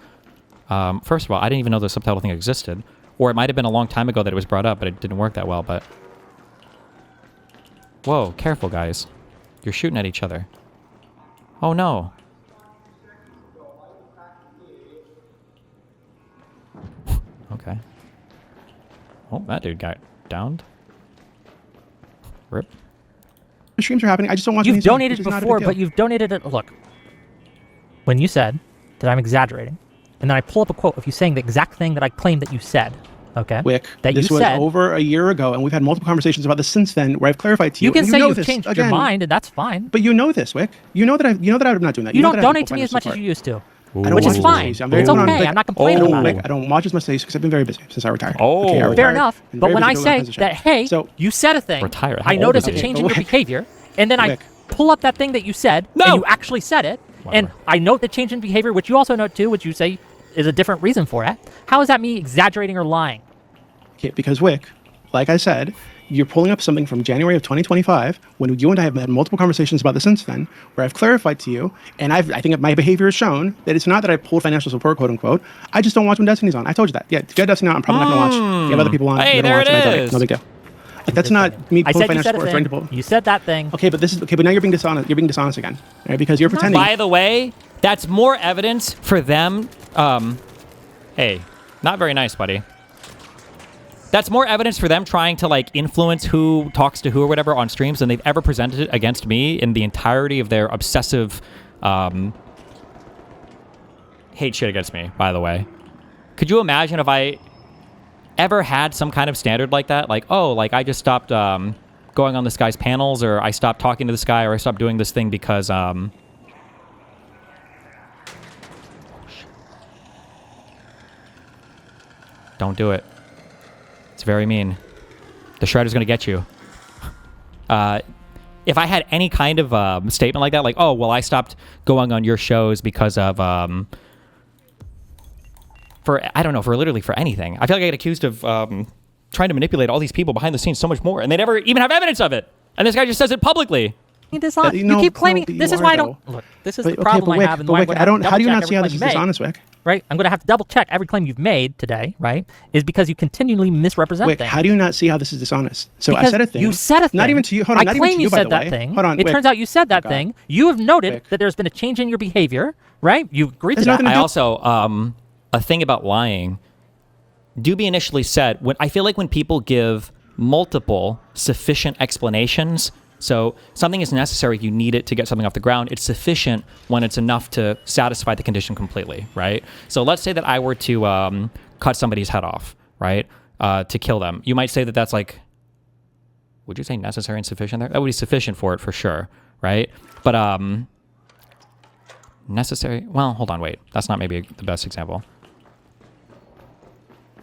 First of all, I didn't even know the subtitle thing existed, or it might have been a long time ago that it was brought up, but it didn't work that well. But whoa, careful, guys, you're shooting at each other. Oh no. Okay. Oh, that dude got downed. Rip. The streams are happening. I just don't want You've donated before, but you've donated it. Look, when you said that I'm exaggerating, and then I pull up a quote of you saying the exact thing that I claimed that you said. Okay. Wick, that this was over a year ago, and we've had multiple conversations about this since then, where I've clarified to you. You can and say know you've this, changed again, your mind, and that's fine. But you know this, Wick. You know that I'm not doing that. You don't know that I have donate to full me as much financial as you used to. Which is fine. It's okay. I'm not complaining about it. I don't watch as much as because I've been very busy since I retired. Oh, okay, I retired, fair enough. been But very when I busy say building that, hey, you said a thing, I notice a change in your behavior, and then I pull up that thing that you said, and you actually said it, and I note the change in behavior, which you also note too, which you say is a different reason for it. How is that me exaggerating or lying? Okay, because Wick, like I said, you're pulling up something from January of 2025 when you and I have had multiple conversations about this since then, where I've clarified to you, and I think that my behavior has shown that it's not that I pulled financial support, quote unquote. I just don't watch when Destiny's on. I told you that. Yeah, if you have Destiny on, I'm probably not going to watch. If you have other people on, hey, you don't there watch it it. is. No big deal. Like, that's not me pulling financial support for any people. You said that thing. Okay, but but now you're being dishonest. You're being dishonest again, right? Because you're pretending. By the way, that's more evidence for them. Hey, not very nice, buddy. That's more evidence for them trying to like influence who talks to who or whatever on streams than they've ever presented it against me in the entirety of their obsessive hate shit against me, by the way. Could you imagine if I ever had some kind of standard like that? Like, oh, like I just stopped going on this guy's panels, or I stopped talking to this guy, or I stopped doing this thing because don't do it. It's very mean. The Shredder's gonna get you. If I had any kind of statement like that, like, oh, well, I stopped going on your shows because of, for literally for anything. I feel like I get accused of trying to manipulate all these people behind the scenes so much more, and they never even have evidence of it. And this guy just says it publicly. You keep claiming. This is why I don't. Look, this is the problem I have. And why I don't. How do you not see how this is dishonest, Wick? Right? I'm going to have to double check every claim you've made today, right? Is because you continually misrepresent Wick, things. how do you not see how this is dishonest? So because I said a thing. You said a thing. Not even to you. Hold on. I claim you said that thing. Hold on. It turns out you said that thing. You have noted that there's been a change in your behavior, right? You agreed to that. I also, a thing about lying, Doobie initially said, I feel like when people give multiple sufficient explanations, so something is necessary, you need it to get something off the ground. It's sufficient when it's enough to satisfy the condition completely, right? So let's say that I were to cut somebody's head off, right, to kill them. You might say that that's like, would you say necessary and sufficient there? That would be sufficient for it for sure, right? But necessary, well, hold on, wait. That's not maybe the best example.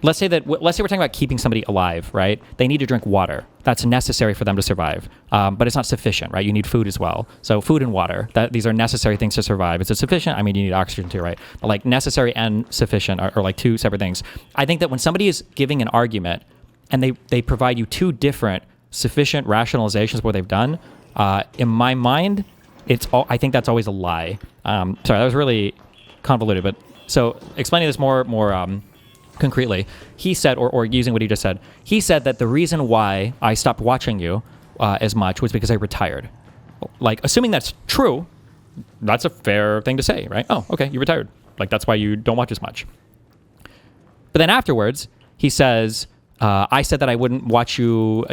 Let's say we're talking about keeping somebody alive, right? They need to drink water. That's necessary for them to survive. But it's not sufficient, right? You need food as well. So food and water, these are necessary things to survive. Is it sufficient? I mean, you need oxygen too, right? But like necessary and sufficient are like two separate things. I think that when somebody is giving an argument and they provide you two different sufficient rationalizations of what they've done, in my mind, I think that's always a lie. Sorry, that was really convoluted, but so explaining this more concretely, he said, or using what he just said, he said that the reason why I stopped watching you as much was because I retired. Like, assuming that's true, that's a fair thing to say, right? Oh, okay, you retired. Like, that's why you don't watch as much. But then afterwards, he says, I said that I wouldn't watch you,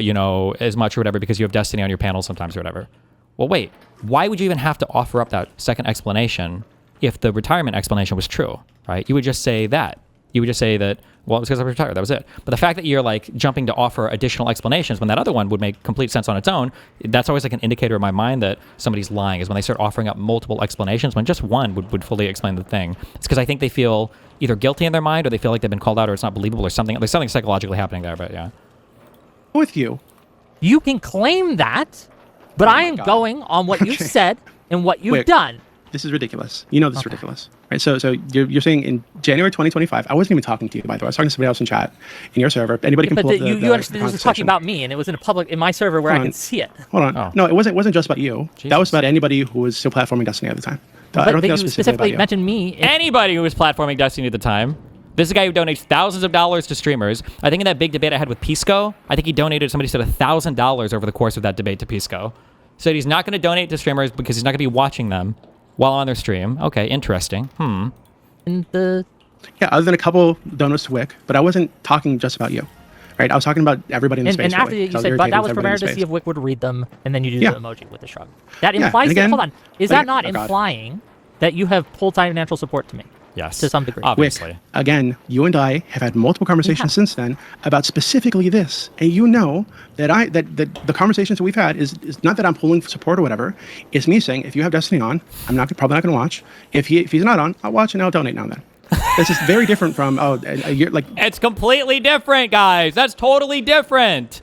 as much or whatever because you have Destiny on your panel sometimes or whatever. Well, wait, why would you even have to offer up that second explanation if the retirement explanation was true, right? You would just say that. You would just say that, well, it was because I was retired. That was it. But the fact that you're like jumping to offer additional explanations when that other one would make complete sense on its own, that's always like an indicator in my mind that somebody's lying, is when they start offering up multiple explanations when just one would fully explain the thing. It's because I think they feel either guilty in their mind or they feel like they've been called out or it's not believable or something. There's something psychologically happening there, but yeah. With you. You can claim that, but I am going on what you've said and what you've done. this is ridiculous. You know this is ridiculous, right? So you're saying in January 2025, I wasn't even talking to you, by the way. I was talking to somebody else in chat in your server. Anybody can pull up you understand this was talking about me, and it was in my server where I could see it. Hold on. No, it wasn't just about you. Jesus. That was about anybody who was still platforming Destiny at the time. I don't think you specifically mentioned me. Anybody who was platforming Destiny at the time. This is a guy who donates thousands of dollars to streamers. I think in that big debate I had with Pisco, I think he donated, somebody said $1,000 over the course of that debate to Pisco. Said he's not going to donate to streamers because he's not going to be watching them while on their stream. Okay, interesting. And yeah, other than a couple donos to Wick, but I wasn't talking just about you. Right, I was talking about everybody in the space. And after you said, but that was primarily to see if Wick would read them, and then you do the emoji with the shrug. That implies, hold on, is that not implying that you have pulled financial support to me? Yes. To some degree. Obviously. Wick, again, you and I have had multiple conversations since then about specifically this. And you know that the conversations that we've had is not that I'm pulling for support or whatever. It's me saying, if you have Destiny on, I'm probably not going to watch. If he's not on, I'll watch and I'll donate now and then. This is very different from, a year, like... It's completely different, guys. That's totally different.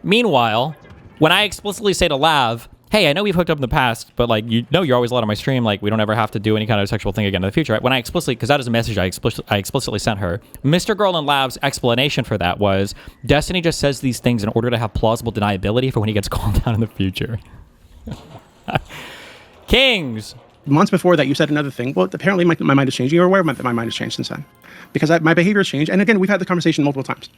Meanwhile, when I explicitly say to Lav, hey, I know we've hooked up in the past, but like, you know, you're always allowed on my stream. Like, we don't ever have to do any kind of sexual thing again in the future. Right? When I explicitly, because that is a message I explicitly sent her. Mr. Girl and Lav's explanation for that was Destiny just says these things in order to have plausible deniability for when he gets called out in the future. Kings. Months before that, you said another thing. Well, apparently my mind is changing. You're aware that my mind has changed since then. Because my behavior has changed. And again, we've had the conversation multiple times.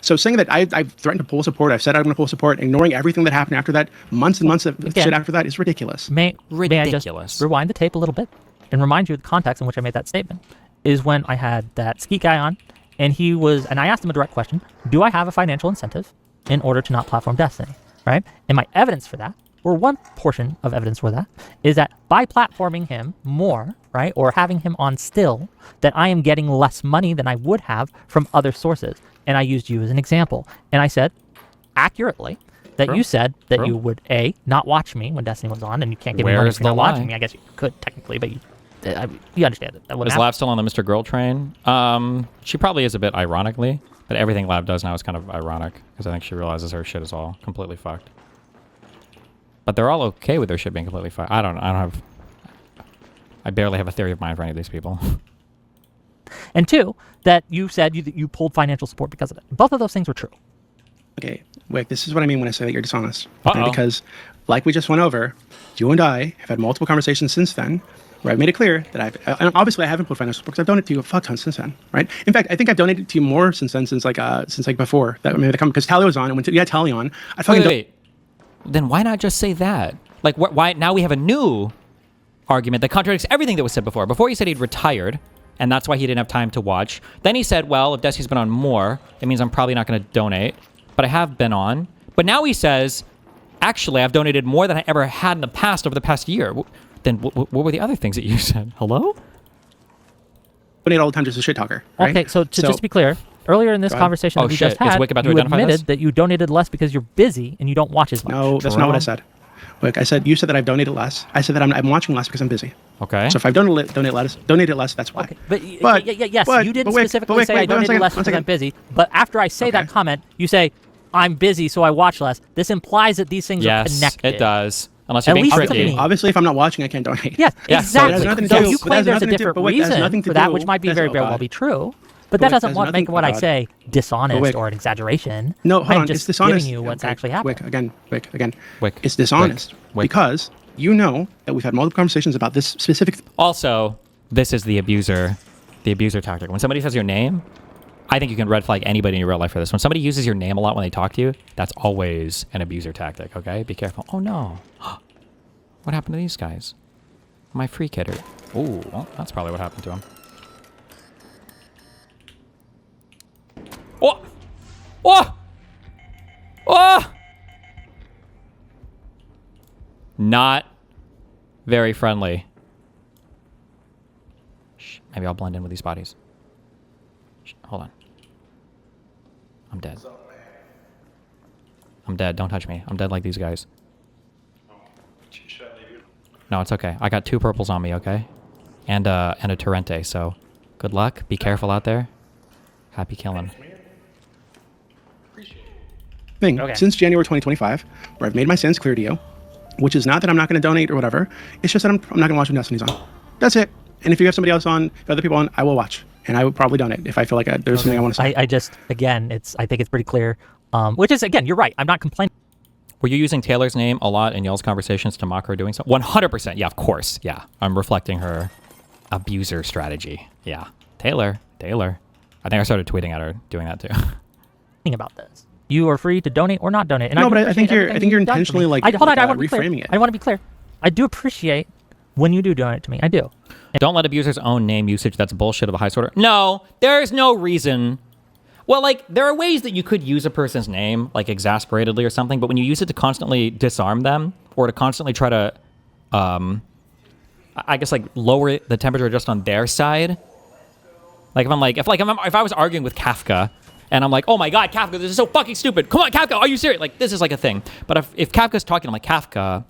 So saying that I've threatened to pull support, I've said I'm going to pull support, ignoring everything that happened after that, months and months of shit after that is ridiculous. May I just rewind the tape a little bit and remind you of the context in which I made that statement? Is when I had that Skeet guy on, and I asked him a direct question: do I have a financial incentive in order to not platform Destiny? Right? And my evidence for that, or one portion of evidence for that, is that by platforming him more, right, or having him on still, that I am getting less money than I would have from other sources. And I used you as an example. And I said, accurately, that you said that you would, A, not watch me when Destiny was on, and you can't give me money if you're not watching me. I guess you could, technically, but you understand it. Is Lav still on the Mr. Girl train? She probably is a bit ironically, but everything Lav does now is kind of ironic, because I think she realizes her shit is all completely fucked. But they're all okay with their shit being completely fucked. I barely have a theory of mind for any of these people. And two, that you said you pulled financial support because of it. Both of those things were true. Okay, Wick, this is what I mean when I say that you're dishonest. Okay, because, like we just went over, you and I have had multiple conversations since then where I've made it clear that and obviously I haven't pulled financial support because I've donated to you a fuck ton since then, right? In fact, I think I've donated to you more since then, since before that made the comment, because Tally was on, and when you had Tally on, I fucking wait. Then why not just say that? Like, why now we have a new argument that contradicts everything that was said before. Before he said he'd retired, and that's why he didn't have time to watch. Then he said, well, if Destiny's been on more, it means I'm probably not going to donate. But I have been on. But now he says, actually, I've donated more than I ever had in the past over the past year. Then what were the other things that you said? Hello? Donate all the time just a shit talker, right? Okay, so just to be clear, earlier in this conversation that we just had, you admitted that you donated less because you're busy and you don't watch as much. No, that's not what I said. Look, you said that I've donated less. I said that I'm watching less because I'm busy. Okay. So if I've donated less, that's why. Okay. But you didn't specifically say I donated less because I'm busy. But after I say that comment, you say, I'm busy, so I watch less. This implies that these things are connected. Yes, it does. Unless you're being tricky. Obviously, if I'm not watching, I can't donate. Yes, exactly. So if you claim there's a different reason for that, which might be very well be true, but that doesn't make what I say dishonest or an exaggeration. No, hold on. It's dishonest. Giving you what's actually happening. Wick. It's dishonest because you know that we've had multiple conversations about this specific. Also, this is the abuser tactic. When somebody says your name, I think you can red flag anybody in your real life for this. When somebody uses your name a lot when they talk to you, that's always an abuser tactic, okay? Be careful. Oh, no. What happened to these guys? My free kidder. Ooh, well, that's probably what happened to him. Oh! Oh! Oh! Not very friendly. Shh, maybe I'll blend in with these bodies. Shh, hold on. I'm dead. I'm dead. Don't touch me. I'm dead like these guys. No, it's okay. I got 2 purples on me, okay? And a Torrente, so good luck. Be careful out there. Happy killing. Since January 2025, where I've made my sins clear to you, which is not that I'm not going to donate or whatever. It's just that I'm not going to watch when Destiny's on. That's it. And if you have somebody else on, if other people on, I will watch. And I would probably donate if I feel like there's something I want to say. I just, again, I think it's pretty clear. Which is, again, you're right. I'm not complaining. Were you using Taylor's name a lot in y'all's conversations to mock her doing so? 100%. Yeah, of course. Yeah. I'm reflecting her abuser strategy. Yeah. Taylor. I think I started tweeting at her doing that too. About this. You are free to donate or not donate. And no, but I think you're intentionally like hold on, I want to be reframing clear. it. I want to be clear. I do appreciate when you do donate to me. I do. Don't let abusers own name usage. That's bullshit of the highest order. No, there's no reason. Well, like, there are ways that you could use a person's name, like, exasperatedly or something, but when you use it to constantly disarm them or to constantly try to, I guess, like, lower the temperature just on their side. Like, if I was arguing with Kafka and I'm like, oh my God, Kafka, this is so fucking stupid. Come on, Kafka, are you serious? Like, this is like a thing. But if Kafka's talking, I'm like, Kafka.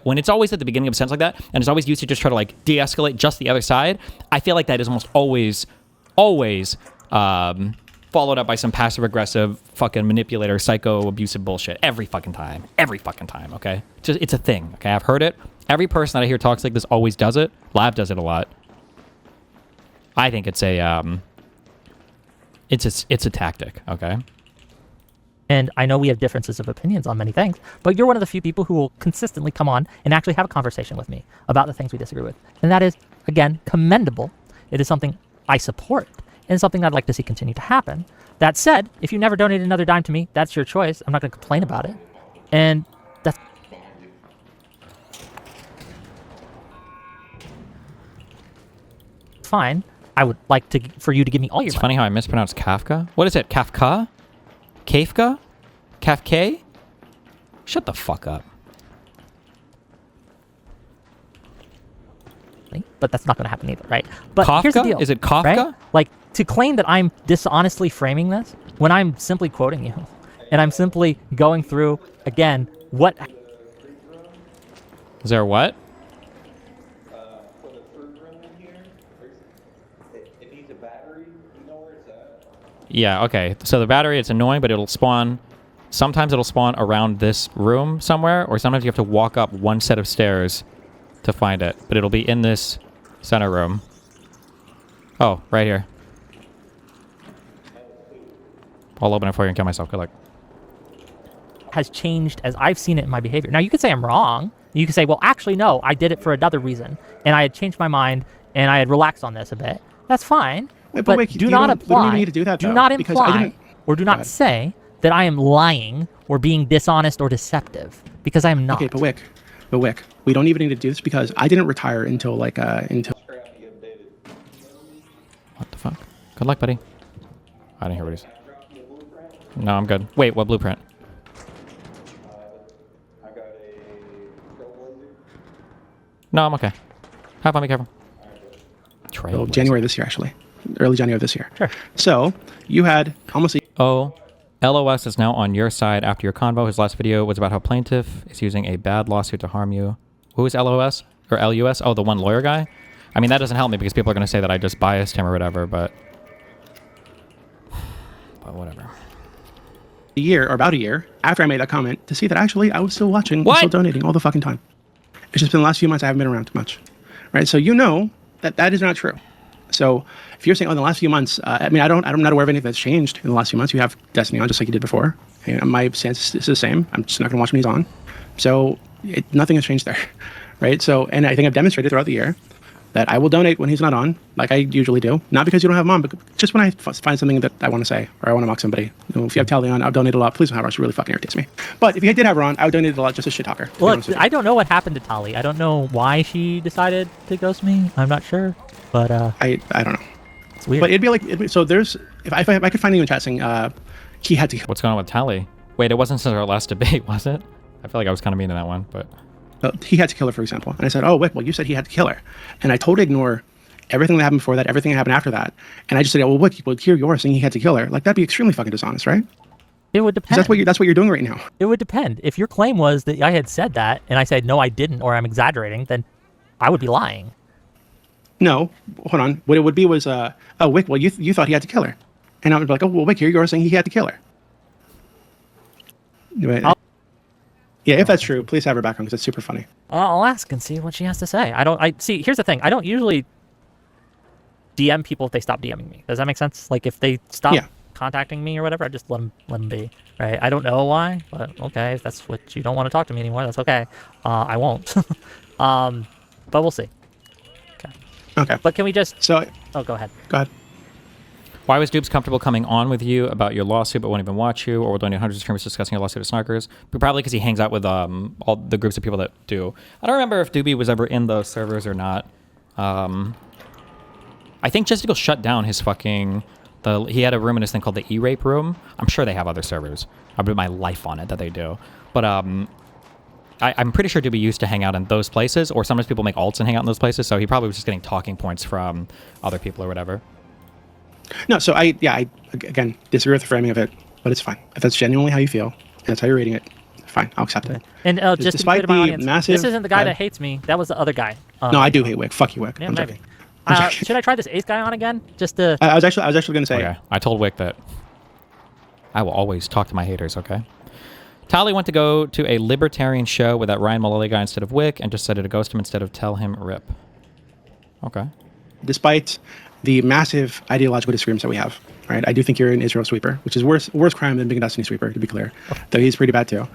When it's always at the beginning of a sentence like that, and it's always used to just try to, like, de-escalate just the other side, I feel like that is almost always followed up by some passive-aggressive fucking manipulator, psycho, abusive bullshit every fucking time, okay? It's a thing, okay? I've heard it. Every person that I hear talks like this always does it. Lab does it a lot. I think it's a tactic, okay? And I know we have differences of opinions on many things, but you're one of the few people who will consistently come on and actually have a conversation with me about the things we disagree with. And that is, again, commendable. It is something I support and something I'd like to see continue to happen. That said, if you never donate another dime to me, that's your choice. I'm not going to complain about it. And that's fine. I would like for you to give me all your money. It's funny how I mispronounced Kafka. What is it? Kafka? Kafka? Kafka? Shut the fuck up. But that's not going to happen either, right? But Kafka? Here's the deal. Is it Kafka? Right? Like, to claim that I'm dishonestly framing this when I'm simply quoting you and I'm simply going through, again, what... Is there what? Yeah, okay. So the battery, it's annoying, but it'll spawn... Sometimes it'll spawn around this room somewhere, or sometimes you have to walk up one set of stairs to find it. But it'll be in this center room. Oh, right here. I'll open it for you and kill myself. Good luck. Has changed as I've seen it in my behavior. Now, you could say I'm wrong. You could say, well, actually, no, I did it for another reason, and I had changed my mind, and I had relaxed on this a bit. That's fine. Wait, but wait, do not apply. You don't need to do that, do though, not because imply or do not say that I am lying or being dishonest or deceptive, because I am not. Okay, but Wick, we don't even need to do this because I didn't retire until like until. What the fuck? Good luck, buddy. I didn't hear what he said. No, I'm good. Wait, what blueprint? No, I'm okay. Have fun, be careful. Oh, January this year, actually. Early January of this year. Sure. So, you had almost a... Oh, LOS is now on your side after your convo. His last video was about how plaintiff is using a bad lawsuit to harm you. Who is LOS? Or LUS? Oh, the one lawyer guy? I mean, that doesn't help me because people are going to say that I just biased him or whatever, but whatever. A year, or about a year, after I made that comment, to see that actually I was still watching, and still donating all the fucking time. It's just been the last few months I haven't been around too much. Right? So you know that that is not true. So if you're saying, oh, in the last few months, I mean, I'm not aware of anything that's changed in the last few months. You have Destiny on just like you did before. And my stance is the same. I'm just not going to watch when he's on. So nothing has changed there. Right? So, and I think I've demonstrated throughout the year that I will donate when he's not on, like I usually do. Not because you don't have him on, but just when I find something that I want to say or I want to mock somebody. You know, if you have Tally on, I'll donate a lot. Please don't have her. She really fucking irritates me. But if you did have her on, I would donate a lot just a shit talker. Look, I don't know what happened to Tali. I don't know why she decided to ghost me. I'm not sure. But I don't know. It's weird. But it'd be like, so there's, if I could find you in chat saying, he had to... What's going on with Tally? Wait, it wasn't since our last debate, was it? I feel like I was kind of mean in that one, but... he had to kill her, for example. And I said, oh, wait, well, you said he had to kill her. And I totally ignore everything that happened before that, everything that happened after that. And I just said, well, what? Well, here you are saying he had to kill her. Like, that'd be extremely fucking dishonest, right? It would depend. That's what you're doing right now. It would depend. If your claim was that I had said that, and I said, no, I didn't, or I'm exaggerating, then I would be lying. No, hold on. What it would be was, oh, Wick, well, you thought he had to kill her. And I would be like, oh, well, Wick, here you are saying he had to kill her. Yeah, if that's true, please have her back on because it's super funny. I'll ask and see what she has to say. See. Here's the thing. I don't usually DM people if they stop DMing me. Does that make sense? Like if they stop contacting me or whatever, I just let them be. Right? I don't know why, but okay. If that's what you don't want to talk to me anymore, that's okay. I won't. But we'll see. Okay. But can we just? So. Oh, go ahead. Go ahead. Why was Dubes comfortable coming on with you about your lawsuit, but won't even watch you, or doing hundreds of streamers discussing your lawsuit of snarkers? But probably because he hangs out with all the groups of people that do. I don't remember if Doobie was ever in those servers or not. I think Justical shut down his fucking. He had a room in his thing called the E-Rape room. I'm sure they have other servers. I bet my life on it that they do. But I'm pretty sure Doobie used to hang out in those places, or sometimes people make alts and hang out in those places. So he probably was just getting talking points from other people or whatever. No, so I again disagree with the framing of it, but it's fine. If that's genuinely how you feel, and that's how you're reading it, fine, I'll accept it. And just to be clear to my audience, this isn't the guy that hates me. That was the other guy. No, I do hate Wick. Fuck you, Wick. Yeah, I'm maybe. joking. Should I try this Ace guy on again? Just to. I was actually going to say. Okay. I told Wick that I will always talk to my haters. Okay. Tali went to go to a libertarian show with that Ryan Mullally guy instead of Wick, and decided to ghost him instead of tell him rip. Okay. Despite the massive ideological disagreements that we have, right? I do think you're an Israel sweeper, which is worse crime than being a Destiny sweeper, to be clear. Though he's pretty bad too.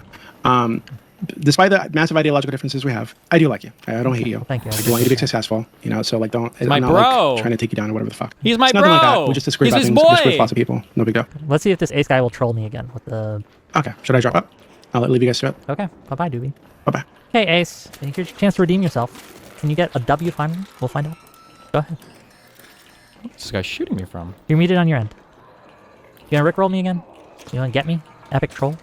Despite the massive ideological differences we have, I do like you. I don't hate you. Thank you. I do want you to be successful. So like don't. My I'm not bro. like trying to take you down or whatever the fuck. He's my it's nothing bro. Like that. We just disagree He's about his things. boy. We disagree with lots of people. No big deal. Let's see if this Ace guy will troll me again with the. Okay. Should I drop up? I'll leave you guys to it. Okay. Bye, Doobie. Bye. Hey, Ace. Here's your chance to redeem yourself. Can you get a W finally? We'll find out. Go ahead. What's this guy shooting me from? You're muted on your end. You gonna rickroll me again? You wanna get me? Epic troll?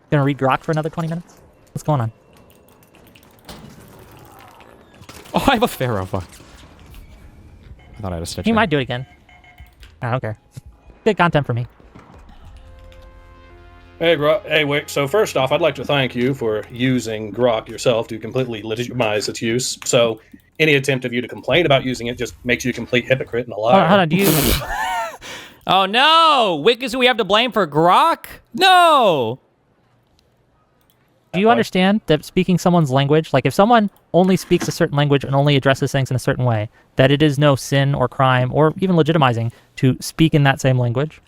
Gonna read Grok for another 20 minutes? What's going on? Oh, I have a Pharaoh. Fuck. I thought I had a Stitcher. He might do it again. I don't care. Good content for me. Hey, Wick. So first off, I'd like to thank you for using Grok yourself to completely legitimize its use. So any attempt of you to complain about using it just makes you a complete hypocrite and a liar. Hold on, do you... Oh no! Wick is who we have to blame for Grok? No! Do you understand that speaking someone's language, like if someone only speaks a certain language and only addresses things in a certain way, that it is no sin or crime or even legitimizing to speak in that same language?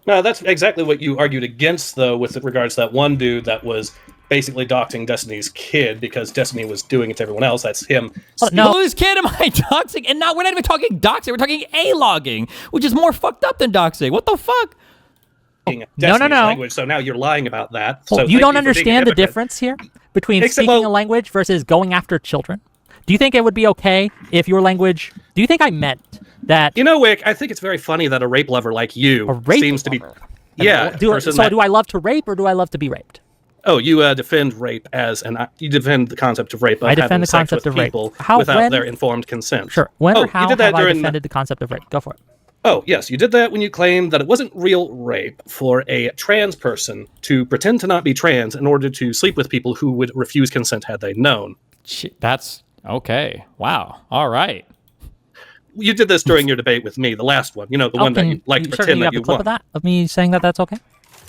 No, that's exactly what you argued against, though, with regards to that one dude that was basically doxing Destiny's kid because Destiny was doing it to everyone else. That's him. Oh, no. Whose kid am I doxing? And now we're not even talking doxing. We're talking A-logging, which is more fucked up than doxing. What the fuck? No. Language, so now you're lying about that. Well, So you don't understand the difference here between speaking a language versus going after children? Do you think it would be okay if your language... Do you think I meant that... You know, Wick, I think it's very funny that a rape lover like you seems to be... Yeah. Do I love to rape or do I love to be raped? Oh, you defend rape you defend the concept of rape. I defend the concept of rape. Without their informed consent. Sure. When or how have I defended the concept of rape? Go for it. Oh, yes, you did that when you claimed that it wasn't real rape for a trans person to pretend to not be trans in order to sleep with people who would refuse consent had they known. That's okay. Wow. All right. You did this during your debate with me, the last one. You know, the one that you like to pretend that you clip won. Of that? Of me saying that that's okay?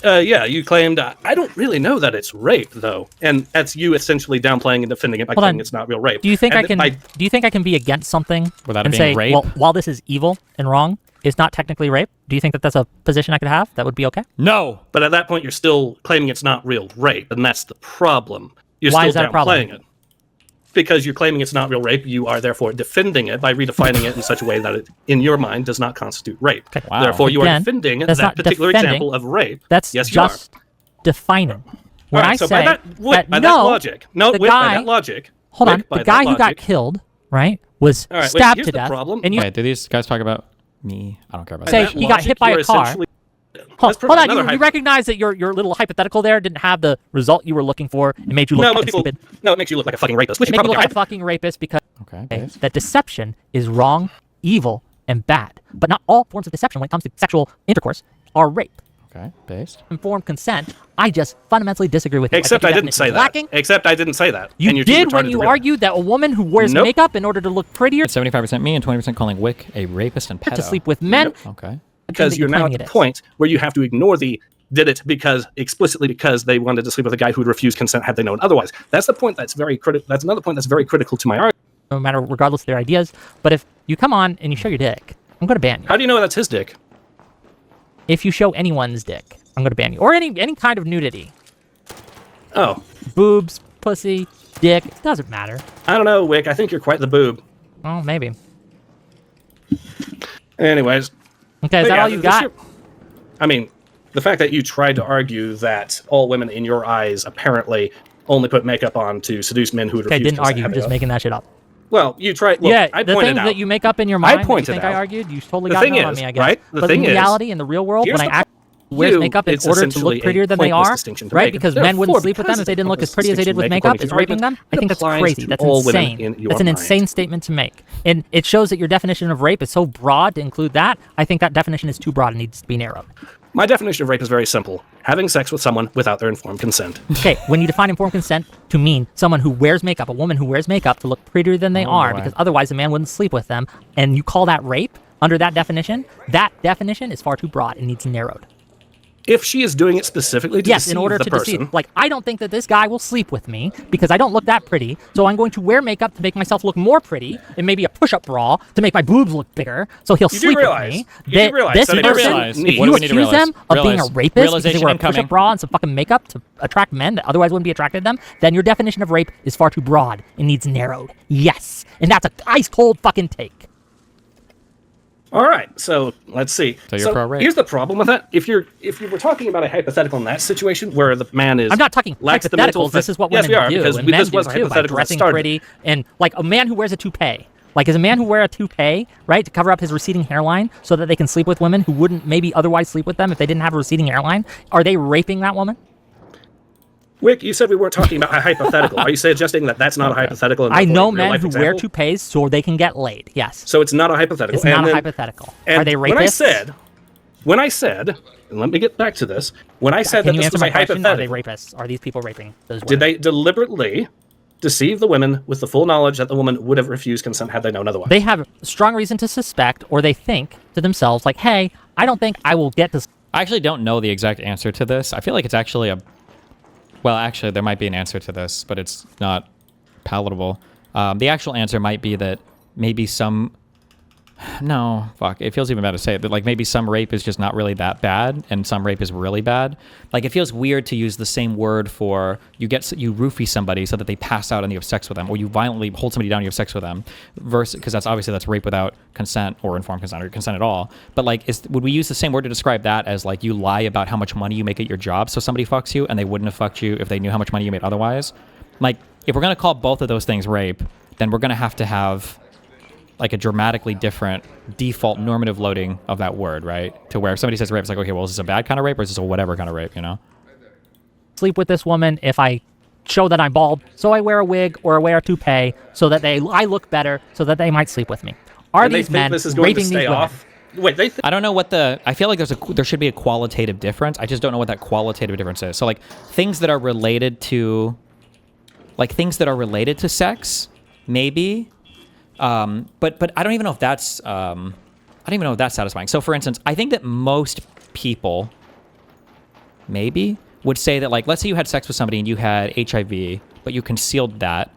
Yeah, you claimed, I don't really know that it's rape, though. And that's you essentially downplaying and defending it by claiming it's not real rape. Do you think I can be against something without and it being say, rape? well, while this is evil and wrong, it's not technically rape? Do you think that that's a position I could have that would be okay? No. But at that point, you're still claiming it's not real rape, and that's the problem. You're Why still is that a problem? downplaying it. Because you're claiming it's not real rape, you are therefore defending it by redefining it in such a way that it, in your mind, does not constitute rape. Okay. Wow. Therefore, you Again, are defending that's that not particular defending. example of rape. That's yes, just defining. When I so say by that logic, by that logic, hold on, the guy who got killed, right, was stabbed to death. And you, do these guys talk about me? I don't care about say that. he got hit by a car. Hold on, you recognize that your little hypothetical there didn't have the result you were looking for. It made you look stupid. No, it makes you look like a fucking rapist. It makes you look like a fucking rapist because that deception is wrong, evil, and bad. But not all forms of deception when it comes to sexual intercourse are rape. Okay, based. Informed consent, I just fundamentally disagree with you. Except I didn't say that. Except I didn't say that. You did when you argued that a woman who wears makeup in order to look prettier... It's 75% me and 20% calling Wick a rapist and pedo. ...to sleep with men. Okay. Because you're now at the point where you have to ignore the did it explicitly because they wanted to sleep with a guy who would refuse consent had they known otherwise. That's the point that's very critical. That's another point that's very critical to my argument. No matter, regardless of their ideas. But if you come on and you show your dick, I'm going to ban you. How do you know that's his dick? If you show anyone's dick, I'm going to ban you. Or any kind of nudity. Oh. Boobs, pussy, dick, doesn't matter. I don't know, Wick. I think you're quite the boob. Oh, maybe. Anyways. Okay, is that all you got? I mean, the fact that you tried to argue that all women in your eyes apparently only put makeup on to seduce men who would refuse didn't argue. I'm just making that shit up. Well, you tried. Well, yeah, I the pointed things out. that you make up in your mind. I pointed that you think out. I argued. You totally got it on me, I guess. Right? But in reality, in the real world, when I actually wear makeup in order to look prettier than they are, right? Because men wouldn't sleep with them if they didn't look as pretty as they did with makeup, is raping them. I think that's crazy. That's insane. That's an insane statement to make, and it shows that your definition of rape is so broad to include that. I think that definition is too broad and needs to be narrowed. My definition of rape is very simple: having sex with someone without their informed consent. Okay, when you define informed consent to mean someone who wears makeup, a woman who wears makeup to look prettier than they are, because otherwise a man wouldn't sleep with them, and you call that rape under that definition is far too broad and needs narrowed. If she is doing it specifically to deceive in order the to person. deceive. Like, I don't think that this guy will sleep with me because I don't look that pretty, so I'm going to wear makeup to make myself look more pretty, and maybe a push-up bra to make my boobs look bigger, so he'll sleep with me. You do realize this that person, if you accuse them of being a rapist because they wear a push-up bra and some fucking makeup to attract men that otherwise wouldn't be attracted to them, then your definition of rape is far too broad and needs narrowed. Yes, and that's an ice-cold fucking take. All right, so let's see. So you're pro-rape. Here's the problem with that. If you were talking about a hypothetical in that situation where the man is, I'm not talking hypotheticals. This is what women yes, we are, do, because and men this do was too, by hypothetical that dressing started. pretty, and like a man who wears a toupee. Like, is a man who wear a toupee, right, to cover up his receding hairline so that they can sleep with women who wouldn't maybe otherwise sleep with them if they didn't have a receding hairline? Are they raping that woman? Wick, you said we weren't talking about a hypothetical. Are you suggesting that that's not a hypothetical? And I know a men real-life who example? wear toupees so they can get laid. Yes. So it's not a hypothetical. It's not a hypothetical. Are they rapists? When I said, and let me get back to this. When I said Can that you this answer was my a question? Are they hypothetical, rapists? Are these people raping those women? did they deliberately deceive the women with the full knowledge that the woman would have refused consent had they known otherwise? They have strong reason to suspect, or they think to themselves, like, hey, I don't think I will get this. I actually don't know the exact answer to this. I feel like it's actually a... Well, actually, there might be an answer to this, but it's not palatable. The actual answer might be that maybe some... No, fuck. It feels even bad to say it, but like maybe some rape is just not really that bad, and some rape is really bad. Like, it feels weird to use the same word for you roofie somebody so that they pass out and you have sex with them, or you violently hold somebody down and you have sex with them, versus because that's rape without consent or informed consent or consent at all. But like, would we use the same word to describe that as like you lie about how much money you make at your job so somebody fucks you and they wouldn't have fucked you if they knew how much money you made otherwise? Like, if we're gonna call both of those things rape, then we're gonna have like a dramatically different default normative loading of that word, right? To where if somebody says rape, it's like, okay, well, is this a bad kind of rape or is this a whatever kind of rape, you know? Sleep with this woman if I show that I'm bald, so I wear a wig or I wear a toupee so that I look better so that they might sleep with me. Are these men raping these women? Wait, I don't know what I feel like there should be a qualitative difference. I just don't know what that qualitative difference is. So like things that are related to sex, maybe. But I don't even know if that's satisfying. So for instance, I think that most people maybe would say that, like, let's say you had sex with somebody and you had HIV, but you concealed that.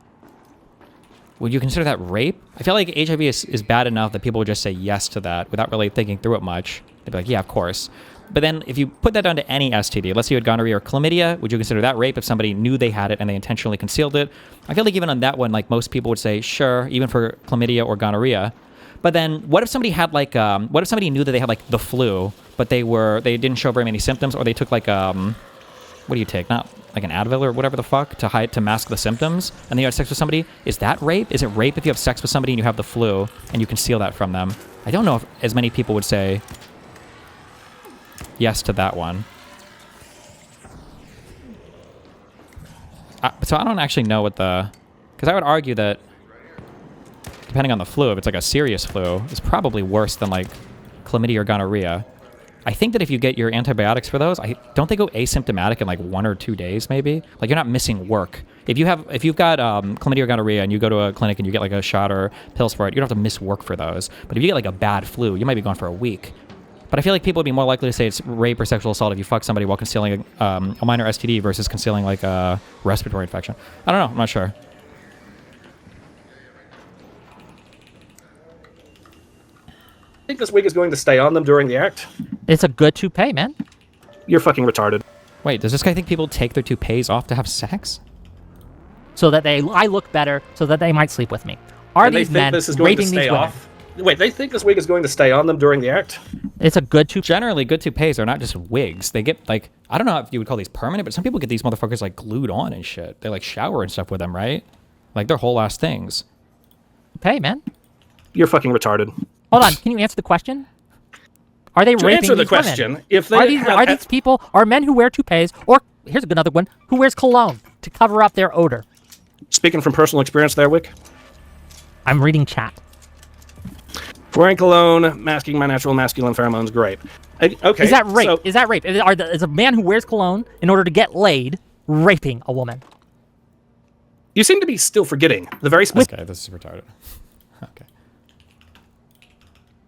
Would you consider that rape? I feel like HIV is bad enough that people would just say yes to that without really thinking through it much. They'd be like, yeah, of course. But then if you put that down to any STD, let's say you had gonorrhea or chlamydia, would you consider that rape if somebody knew they had it and they intentionally concealed it? I feel like even on that one, like most people would say, sure, even for chlamydia or gonorrhea. But then what if somebody had like, what if somebody knew that they had like the flu, but they didn't show very many symptoms, or they took like, what do you take? Not like an Advil or whatever the fuck to mask the symptoms, and then you had sex with somebody? Is that rape? Is it rape if you have sex with somebody and you have the flu and you conceal that from them? I don't know if as many people would say yes to that one. So I don't actually know because I would argue that depending on the flu, if it's like a serious flu, it's probably worse than like chlamydia or gonorrhea. I think that if you get your antibiotics for those, don't they go asymptomatic in like 1 or 2 days maybe? Like, you're not missing work. If you've got chlamydia or gonorrhea and you go to a clinic and you get like a shot or pills for it, you don't have to miss work for those. But if you get like a bad flu, you might be gone for a week. But I feel like people would be more likely to say it's rape or sexual assault if you fuck somebody while concealing a minor STD versus concealing like a respiratory infection. I don't know. I'm not sure. I think this wig is going to stay on them during the act. It's a good toupee, man. You're fucking retarded. Wait, does this guy think people take their toupees off to have sex? So that I look better, so that they might sleep with me. Are And these they think men this is going to raping stay these women? off? Wait, they think this wig is going to stay on them during the act? It's a good toupee. Generally, good toupees are not just wigs. They get, like, I don't know if you would call these permanent, but some people get these motherfuckers, like, glued on and shit. They, like, shower and stuff with them, right? Like, they're whole ass things. Toupee, man. You're fucking retarded. Hold on, can you answer the question? Are they To raping answer the these question, women? if they are these people, are men who wear toupees, or here's another one, who wears cologne to cover up their odor? Speaking from personal experience there, Wick. I'm reading chat. Wearing cologne, masking my natural masculine pheromones, great. Okay. Is that rape? So, Is that rape? Is a man who wears cologne in order to get laid raping a woman? you seem to be still forgetting the very Okay, this is retarded. Okay.